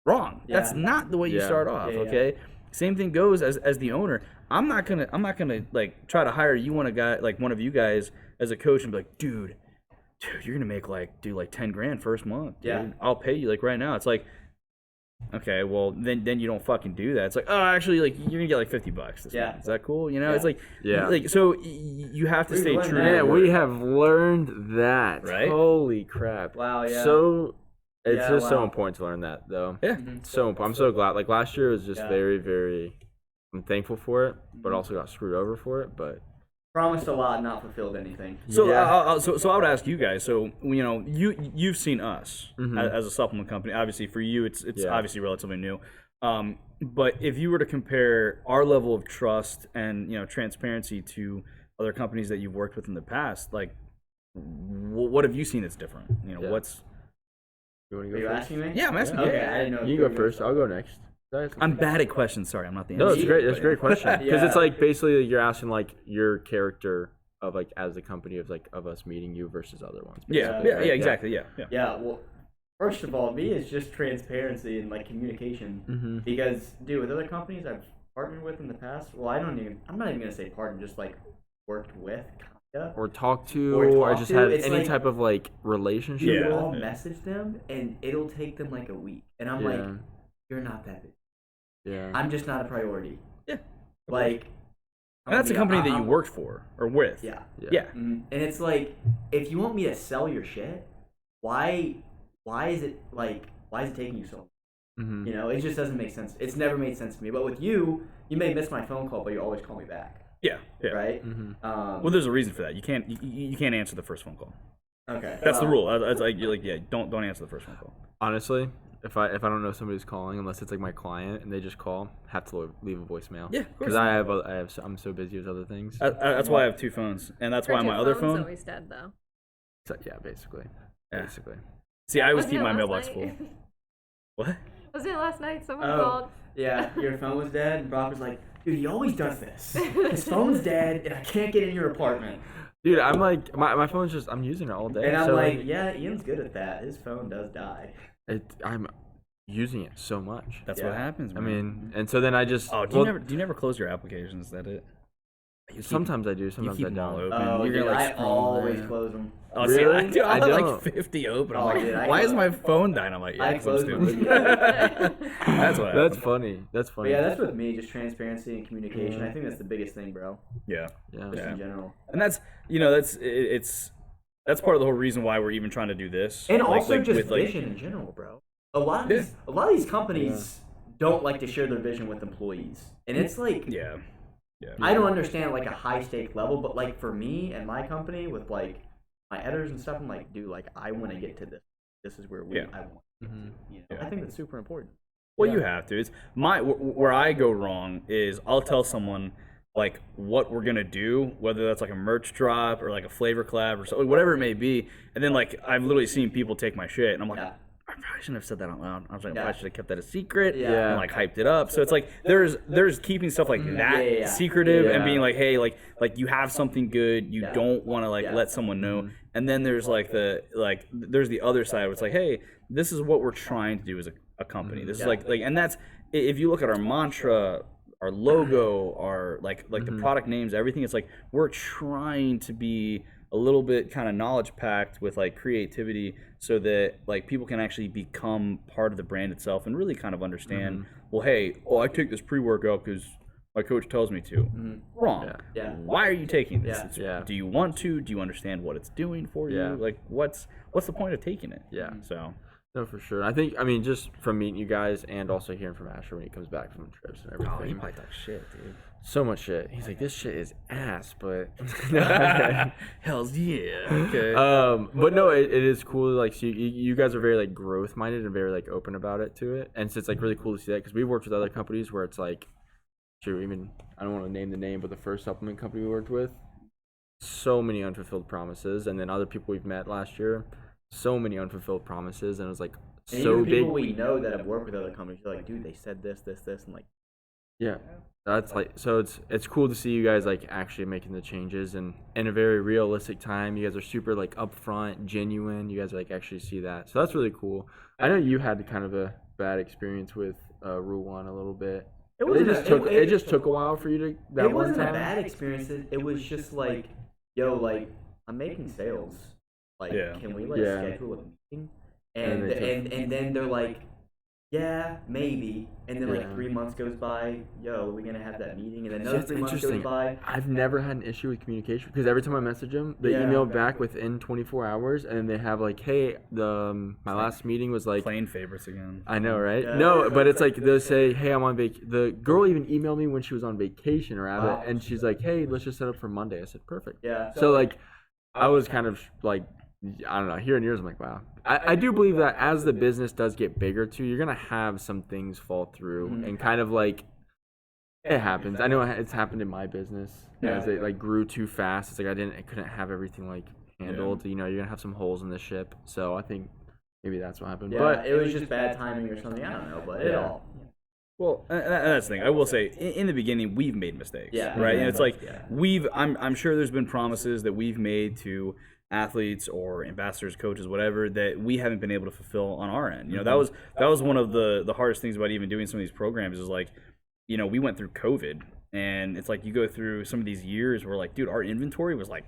Speaker 3: wrong.
Speaker 2: Yeah.
Speaker 3: That's not the way you start off. Okay. Same thing goes as the owner. I'm not gonna like try to hire you one of you guys as a coach and be like, dude, you're gonna make do like 10 grand first month. Dude.
Speaker 2: Yeah.
Speaker 3: I'll pay you like right now. It's like, okay, well then you don't fucking do that. It's like, oh, actually, like you're gonna get like $50 this month. Is that cool? It's like, like so you have to stay true.
Speaker 1: Yeah, we have learned that.
Speaker 3: Right?
Speaker 1: Holy crap!
Speaker 2: Wow. Yeah.
Speaker 1: So it's just so important to learn that, though.
Speaker 3: Yeah.
Speaker 1: So important. I'm so glad. Like last year was just very, very. I'm thankful for it, but also got screwed over for it. But
Speaker 2: promised a lot, not fulfilled anything.
Speaker 3: So,
Speaker 1: Yeah.
Speaker 3: so I would ask you guys. So, you've seen us as a supplement company. Obviously, for you, it's obviously relatively new. But if you were to compare our level of trust and transparency to other companies that you've worked with in the past, like, what have you seen that's different? What's
Speaker 1: You want to
Speaker 2: Are
Speaker 1: go
Speaker 2: you
Speaker 1: first?
Speaker 2: asking me?
Speaker 3: Yeah, I'm asking you.
Speaker 2: Okay, I didn't know. if
Speaker 1: You
Speaker 2: were
Speaker 1: go first. I'll go next.
Speaker 3: I'm bad at questions. Sorry, I'm not the
Speaker 1: No,
Speaker 3: answer.
Speaker 1: it's great. That's a great question because
Speaker 2: Yeah.
Speaker 1: it's like basically you're asking like your character of like as a company of us meeting you versus other ones.
Speaker 3: Yeah,
Speaker 1: basically, right?
Speaker 3: exactly. Yeah.
Speaker 2: Yeah, well, first of all, me is just transparency and like communication.
Speaker 1: Mhm.
Speaker 2: Because, dude, with other companies I've partnered with in the past, well, I'm not even gonna say partnered, just like worked with, kinda.
Speaker 1: Or talk to,
Speaker 2: Or
Speaker 1: or
Speaker 2: talk
Speaker 1: just
Speaker 2: to,
Speaker 1: had
Speaker 2: it's
Speaker 1: any
Speaker 2: like-
Speaker 1: type of like relationship.
Speaker 2: Dude,
Speaker 3: Yeah.
Speaker 2: I'll message them and it'll take them like a week, and I'm like,
Speaker 1: Yeah.
Speaker 2: you're not that big.
Speaker 1: Yeah.
Speaker 2: I'm just not a priority.
Speaker 3: Yeah.
Speaker 2: Like,
Speaker 3: And that's a company that you worked for or with.
Speaker 2: Yeah.
Speaker 3: Yeah.
Speaker 2: And it's like, if you want me to sell your shit, why is it taking you so long?
Speaker 1: Mhm.
Speaker 2: It just doesn't make sense. It's never made sense to me. But with you may miss my phone call, but you always call me back,
Speaker 3: Yeah.
Speaker 2: right?
Speaker 1: Mhm.
Speaker 3: Well, there's a reason for that. You can't answer the first phone call.
Speaker 2: Okay.
Speaker 3: That's the
Speaker 2: well,
Speaker 3: rule. It's like you're like, yeah, don't answer the first phone call.
Speaker 1: Honestly, if I don't know somebody's calling, unless it's like my client and they just call, have to leave a voicemail.
Speaker 3: Yeah, of course.
Speaker 1: Because I'm so busy with other things.
Speaker 3: That's why I have two phones, and that's why
Speaker 4: Heard
Speaker 3: my
Speaker 4: your
Speaker 3: other
Speaker 4: phone's
Speaker 3: phone.
Speaker 4: always dead though.
Speaker 1: So, yeah, basically.
Speaker 3: Yeah.
Speaker 1: Basically.
Speaker 3: See, I always
Speaker 4: Wasn't
Speaker 3: keep
Speaker 4: it
Speaker 3: my
Speaker 4: last
Speaker 3: mailbox
Speaker 4: night?
Speaker 3: full. What?
Speaker 4: Wasn't it last night? Someone
Speaker 2: Oh,
Speaker 4: called.
Speaker 2: yeah, your phone was dead, and Brock was like, dude, he always does this. His phone's dead, and I can't get in your apartment.
Speaker 1: Dude, I'm like my phone's just I'm using it all day.
Speaker 2: And I'm
Speaker 1: so
Speaker 2: like, yeah, Ian's good at that. His phone does die.
Speaker 1: I'm using it so much.
Speaker 3: That's
Speaker 2: Yeah.
Speaker 3: what happens.
Speaker 1: I
Speaker 3: Man.
Speaker 1: mean, and so then I just
Speaker 3: Oh, do you never close your applications? Is that it?
Speaker 1: sometimes I do,
Speaker 3: You
Speaker 1: sometimes
Speaker 3: keep
Speaker 1: I
Speaker 3: them all
Speaker 1: don't.
Speaker 3: open.
Speaker 2: Oh,
Speaker 3: You're
Speaker 2: dude,
Speaker 3: gonna, like,
Speaker 2: I
Speaker 3: scroll
Speaker 2: always
Speaker 3: there.
Speaker 2: close them.
Speaker 3: Oh, see, I
Speaker 1: Really?
Speaker 3: do. I
Speaker 1: I
Speaker 3: have like
Speaker 1: don't.
Speaker 3: 50 open. I'm
Speaker 2: Oh,
Speaker 3: like,
Speaker 2: dude, I
Speaker 3: why is
Speaker 2: close-
Speaker 3: my phone dying? I'm like, yeah,
Speaker 2: I
Speaker 3: 'cause I'm
Speaker 2: close them.
Speaker 3: stupid.
Speaker 2: Yeah.
Speaker 3: That's what
Speaker 1: That's
Speaker 3: happened.
Speaker 1: funny. That's
Speaker 2: But
Speaker 1: funny.
Speaker 2: yeah, that's with me, just transparency and communication. I think that's the biggest thing, bro.
Speaker 3: Yeah.
Speaker 1: yeah.
Speaker 2: Just
Speaker 3: Yeah.
Speaker 2: in general.
Speaker 3: And that's that's part of the whole reason why we're even trying to do this.
Speaker 2: And
Speaker 3: Like-
Speaker 2: also
Speaker 3: like,
Speaker 2: just
Speaker 3: with, like,
Speaker 2: vision in general, bro. A lot of these companies don't like to share their vision with employees. And it's like
Speaker 3: Yeah.
Speaker 2: I don't understand like a high stake level, but like for me and my company with like my editors and stuff, I'm like, dude, like I want to get to this. This is where
Speaker 3: Yeah.
Speaker 2: I want.
Speaker 1: Mhm.
Speaker 2: I think that's super important.
Speaker 3: Well, you have to. It's where I go wrong is I'll tell someone like what we're gonna do, whether that's like a merch drop or like a flavor collab or something, whatever it may be, and then like I've literally seen people take my shit, and I'm like,
Speaker 2: Yeah.
Speaker 3: I probably shouldn't have said that out loud. I was like, I
Speaker 2: Yeah.
Speaker 3: probably should have kept that a secret
Speaker 2: Yeah.
Speaker 3: and like hyped it up. So it's like there's keeping stuff like that
Speaker 2: Yeah.
Speaker 3: secretive and
Speaker 1: Yeah.
Speaker 3: being like, hey, like you have something good, you
Speaker 2: Yeah.
Speaker 3: don't want to like
Speaker 2: Yeah.
Speaker 3: let someone know. And then there's like there's the other side where it's like, hey, this is what we're trying to do as a company. This is like and that's if you look at our mantra, our logo, our like the product names, everything. It's like we're trying to be a little bit kind of knowledge packed with like creativity, so that like people can actually become part of the brand itself and really kind of understand. Well, hey, I take this pre-workout because my coach tells me to. Wrong.
Speaker 2: Yeah.
Speaker 3: Why are you taking this?
Speaker 2: Yeah.
Speaker 3: It's-
Speaker 1: Yeah.
Speaker 3: Do you want to? Do you understand what it's doing for you?
Speaker 1: Yeah.
Speaker 3: Like what's the point of taking it?
Speaker 1: Yeah.
Speaker 3: So.
Speaker 1: No, for sure. I mean, just from meeting you guys and also hearing from Asher when he comes back from trips and everything.
Speaker 3: Oh, he probably talks shit, dude.
Speaker 1: So much shit. He's like, this shit is ass, but
Speaker 3: Hell's yeah. Okay.
Speaker 1: but no, it is cool. Like, see, you guys are very like growth minded and very like open about it to it, and so it's like really cool to see that because we've worked with other companies where it's like, sure, even I don't want to name the name, but the first supplement company we worked with, so many unfulfilled promises, and then other people we've met last year, so many unfulfilled promises, and it was like
Speaker 2: And
Speaker 1: so
Speaker 2: even
Speaker 1: big.
Speaker 2: people we know that have worked with other companies, they're like, dude, they said this, and like,
Speaker 1: Yeah, that's like so. It's cool to see you guys like actually making the changes and in a very realistic time. You guys are super like upfront, genuine. You guys like actually see that, so that's really cool. I know you had kind of a bad experience with Rule One a little bit. It just took a while for you to. That
Speaker 2: it
Speaker 1: one
Speaker 2: wasn't a
Speaker 1: time?
Speaker 2: bad experience. It was just like, yo, like I'm making sales. Like,
Speaker 3: Yeah.
Speaker 2: can we like
Speaker 1: Yeah.
Speaker 2: schedule a meeting?
Speaker 1: And
Speaker 2: And
Speaker 1: they
Speaker 2: and then they're like, yeah, maybe. And then like
Speaker 1: Yeah.
Speaker 2: 3 months goes by, yo, are we gonna have that meeting? And then
Speaker 1: See,
Speaker 2: another
Speaker 1: it's
Speaker 2: 3 months goes
Speaker 1: interesting.
Speaker 2: by.
Speaker 1: I've never had an issue with communication because every time I message them, they
Speaker 2: Yeah.
Speaker 1: email back within 24 hours, and they have like, "Hey, my last meeting was like."
Speaker 3: Playing favorites again.
Speaker 1: I know, right?
Speaker 2: Yeah.
Speaker 1: No, but it's like they'll say, "Hey, I'm on The girl even emailed me when she was on vacation or out,
Speaker 2: Wow.
Speaker 1: and she's like, "Hey, let's just set up for Monday." I said, "Perfect."
Speaker 2: Yeah.
Speaker 1: So like, I was kind of like, I don't know, hearing yours, I'm like, wow. I do believe that as the business does get bigger too, you're gonna have some things fall through and kind of like it happens. I know it's happened in my business as it like grew too fast. It's like I couldn't have everything like handled. You know, you're gonna have some holes in the ship. So I think maybe that's what happened.
Speaker 2: Yeah,
Speaker 1: But
Speaker 2: it was just bad timing or something. I don't know, but it
Speaker 1: Yeah.
Speaker 2: all.
Speaker 3: Well, and that's the thing. I will say, in the beginning, we've made mistakes.
Speaker 2: Yeah.
Speaker 3: Right. And it's like
Speaker 2: Yeah.
Speaker 3: I'm sure there's been promises that we've made to athletes or ambassadors, coaches, whatever, that we haven't been able to fulfill on our end. You know, that was one of the hardest things about even doing some of these programs is like, you know, we went through COVID, and it's like you go through some of these years where like, dude, our inventory was like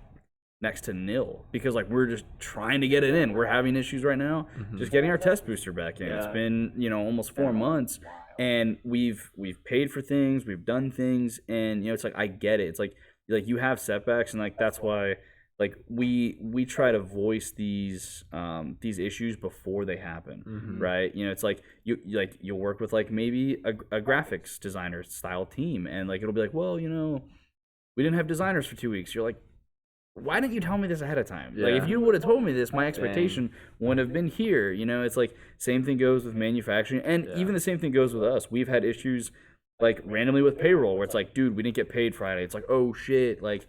Speaker 3: next to nil because like we're just trying to get it in. We're having issues right now just getting our test booster back in. It's been, you know, almost 4 months, and we've paid for things, we've done things, and you know, it's like I get it. It's like you have setbacks, and like that's why like we try to voice these issues before they happen, right? You know, it's like you'll work with like maybe a graphics designer style team, and like it'll be like, well, you know, we didn't have designers for 2 weeks. You're like, why didn't you tell me this ahead of time? Like, if you would have told me this, my expectation wouldn't have been here. You know, it's like same thing goes with manufacturing, and even the same thing goes with us. We've had issues like randomly with payroll where it's like, dude, we didn't get paid Friday. It's like, oh shit, like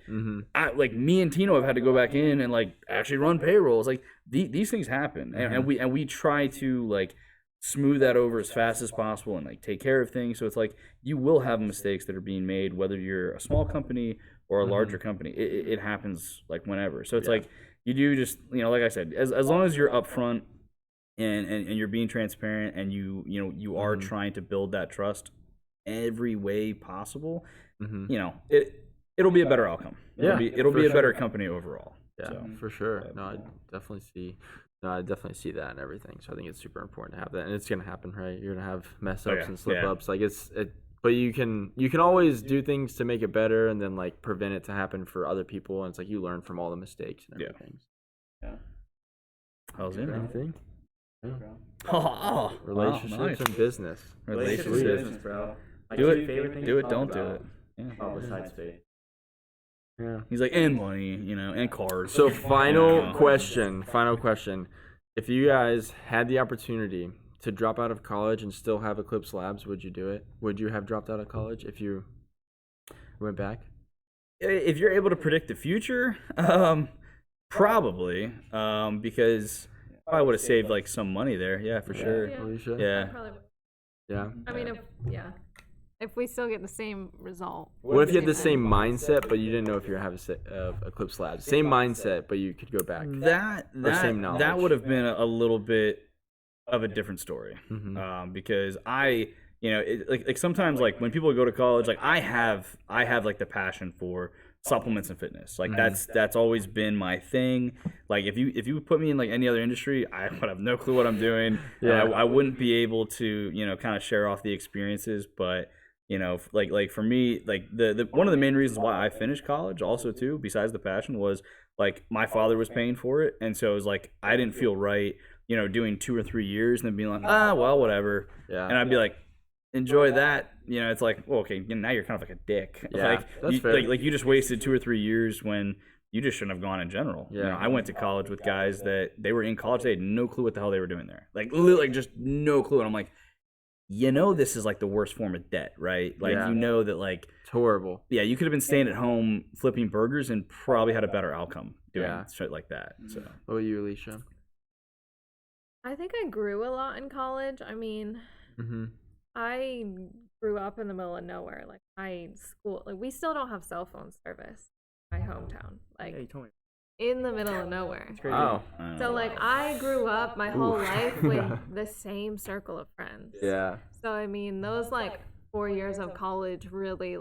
Speaker 3: like me and Tino have had to go back in and like actually run payroll. It's like these things happen, and we try to like smooth that over as fast as possible and like take care of things. So it's like you will have mistakes that are being made, whether you're a small company or a larger company. It happens like whenever. So it's like you do just, you know, like I said, as long as you're upfront and you're being transparent, and you are trying to build that trust every way possible, you know, it'll be a better outcome. It'll be a better company overall.
Speaker 1: yeah,
Speaker 3: So,
Speaker 1: for sure. No, I definitely see that and everything. So I think it's super important to have that, and it's gonna happen, right? You're gonna have mess ups and slip ups. Like but you can always do things to make it better, and then like prevent it to happen for other people. And it's like you learn from all the mistakes and everything.
Speaker 2: Yeah.
Speaker 3: how's it?
Speaker 1: Anything?
Speaker 3: Oh,
Speaker 1: Relationships
Speaker 3: wow, nice.
Speaker 1: and business.
Speaker 2: Relationships,
Speaker 3: Relationships.
Speaker 2: business, bro. My
Speaker 3: Do
Speaker 2: two favorite things
Speaker 3: Do
Speaker 2: to
Speaker 3: it.
Speaker 2: talk
Speaker 3: Don't do
Speaker 2: about.
Speaker 3: it. Yeah.
Speaker 2: Oh, besides space.
Speaker 1: Yeah.
Speaker 3: He's like, and money, you know, and cars.
Speaker 1: So final
Speaker 3: Yeah.
Speaker 1: question. If you guys had the opportunity to drop out of college and still have Eclipse Labs, would you do it? Would you have dropped out of college if you went back?
Speaker 3: If you're able to predict the future, probably, because I would have saved like some money there. Yeah, for sure.
Speaker 4: Yeah.
Speaker 1: Alicia?
Speaker 3: Yeah.
Speaker 4: Probably would.
Speaker 1: Yeah.
Speaker 4: I mean, if we still get the same result.
Speaker 1: What if you had the same mindset, but you didn't know if you were having Eclipse Labs? Same mindset, but you could go back. Same knowledge.
Speaker 3: That would have been a little bit of a different story, because you know, like sometimes like when people go to college, like I have like the passion for supplements and fitness. Like that's always been my thing. Like if you put me in like any other industry, I would have no clue what I'm doing. I wouldn't be able to, you know, kind of share off the experiences. But you know, like for me, like the one of the main reasons why I finished college also too, besides the passion, was like my father was paying for it, and so it was like I didn't feel right, you know, doing 2 or 3 years and then being like, well, whatever.
Speaker 1: Yeah.
Speaker 3: And I'd be like, enjoy that. You know, it's like, well, okay, now you're kind of like a dick.
Speaker 1: Yeah,
Speaker 3: like,
Speaker 1: that's
Speaker 3: you,
Speaker 1: fair.
Speaker 3: like you just wasted 2 or 3 years when you just shouldn't have gone in general.
Speaker 1: Yeah.
Speaker 3: You know, I went to college with guys that they were in college, they had no clue what the hell they were doing there. Like literally just no clue. And I'm like, you know, this is like the worst form of debt, right? Like,
Speaker 1: Yeah.
Speaker 3: you know that like,
Speaker 1: It's horrible.
Speaker 3: yeah, you could have been staying at home flipping burgers and probably had a better outcome doing
Speaker 1: Yeah.
Speaker 3: shit like that. So
Speaker 1: What about you, Alicia?
Speaker 4: I think I grew a lot in college. I mean,
Speaker 1: Mm-hmm.
Speaker 4: I grew up in the middle of nowhere. Like we still don't have cell phone service in my hometown. Like
Speaker 1: you told me.
Speaker 4: in the middle of nowhere.
Speaker 1: Oh.
Speaker 4: So like I grew up my whole life with the same circle of friends.
Speaker 1: Yeah.
Speaker 4: So I mean, those like 4 years of college really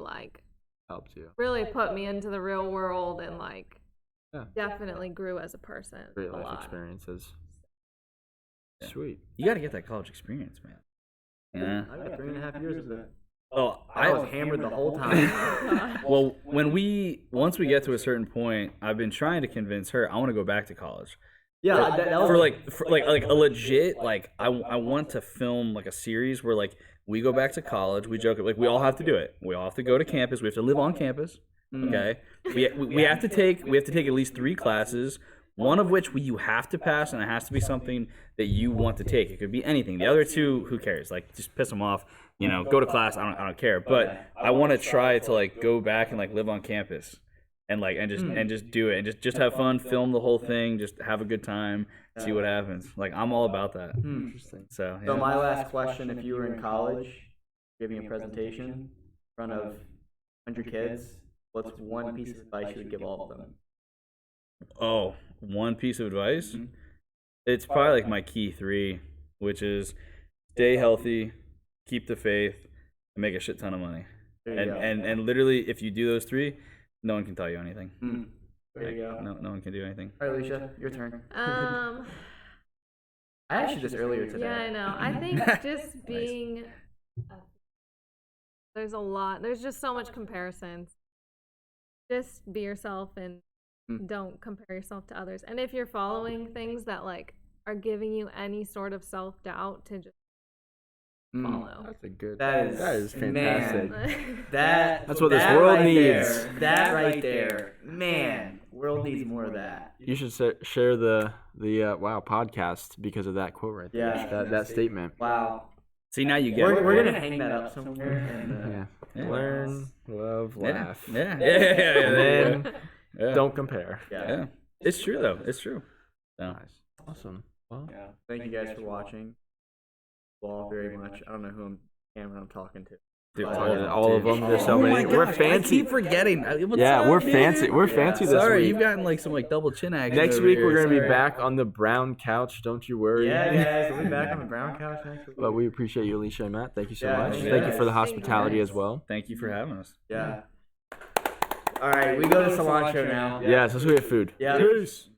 Speaker 1: Helped you.
Speaker 4: really put me into the real world and like
Speaker 1: Yeah.
Speaker 4: definitely grew as a person.
Speaker 1: Great
Speaker 4: a
Speaker 1: life
Speaker 4: lot.
Speaker 1: experiences. Sweet.
Speaker 3: you got to get that college experience, man. Yeah.
Speaker 2: I got 3.5 years of it.
Speaker 3: Oh,
Speaker 2: I was hammered the whole time.
Speaker 3: Well, once we get to a certain point, I've been trying to convince her I want to go back to college.
Speaker 2: Yeah, that was,
Speaker 3: For a legit I want to film like a series where like we go back to college. We joke like we all have to do it. We all have to go to campus. We have to live on campus. Okay. We have to take at least 3 classes. One of which you have to pass, and it has to be something that you want to take. It could be anything. The other 2, who cares? Like, just piss them off. You know, go to class. I don't care. But I want to try to like go back and like live on campus, and just do it, and just have fun, film the whole thing, just have a good time, see what happens. Like, I'm all about that.
Speaker 1: Interesting.
Speaker 2: So my last question: if you were in college, giving a presentation in front of 100 kids, what's one piece of advice you would give all of them?
Speaker 3: Oh, one piece of advice? It's probably like my key 3, which is stay healthy, keep the faith, and make a shit ton of money. And literally, if you do those 3, no one can tell you anything.
Speaker 2: There you go.
Speaker 3: No one can do anything.
Speaker 2: All right, Alicia, your turn. I asked you this earlier today.
Speaker 4: Yeah, I know. I think just being there's just so much comparisons. Just be yourself and don't compare yourself to others. And if you're following things that like are giving you any sort of self-doubt, to just follow.
Speaker 1: That's a good.
Speaker 2: That
Speaker 1: is fantastic.
Speaker 2: Man, that's
Speaker 1: what this world
Speaker 2: right
Speaker 1: needs.
Speaker 2: That right there, man. World needs more of that.
Speaker 1: You should share the podcast because of that quote right there.
Speaker 2: Yeah.
Speaker 1: That statement.
Speaker 2: Wow.
Speaker 3: See, now you get it.
Speaker 2: We're gonna hang that up somewhere. And,
Speaker 1: Yeah. Learn, love, laugh.
Speaker 3: Yeah.
Speaker 1: And then
Speaker 3: Yeah.
Speaker 1: don't compare.
Speaker 3: Yeah. It's true though. It's true. So.
Speaker 1: Nice. Awesome. Well,
Speaker 2: Yeah. Thank you guys for watching. All very much. I don't know who I'm talking to.
Speaker 3: Dude,
Speaker 1: all of them. There's so
Speaker 3: Oh
Speaker 1: many.
Speaker 3: my
Speaker 1: We're
Speaker 3: gosh,
Speaker 1: fancy.
Speaker 3: I keep forgetting. What's
Speaker 1: Yeah,
Speaker 3: up,
Speaker 1: we're
Speaker 3: dude?
Speaker 1: fancy. We're fancy this
Speaker 3: Sorry,
Speaker 1: week.
Speaker 3: you've gotten like some like double chin action.
Speaker 1: Next
Speaker 3: over
Speaker 1: week
Speaker 3: here.
Speaker 1: we're gonna be
Speaker 3: Sorry.
Speaker 1: back on the brown couch. Don't you worry.
Speaker 2: Yeah, guys. We'll be back on the brown couch next week.
Speaker 1: But we appreciate you, Alicia and Matt. Thank you so
Speaker 2: Yeah,
Speaker 1: much.
Speaker 2: thank you
Speaker 1: Thank you
Speaker 2: guys.
Speaker 1: for the
Speaker 4: Thank you,
Speaker 1: hospitality
Speaker 4: guys.
Speaker 1: as well.
Speaker 3: Thank you for having us.
Speaker 2: Yeah. All right, we go to cilantro now.
Speaker 1: Yeah, so let's go get food.
Speaker 2: Yeah.
Speaker 1: Peace.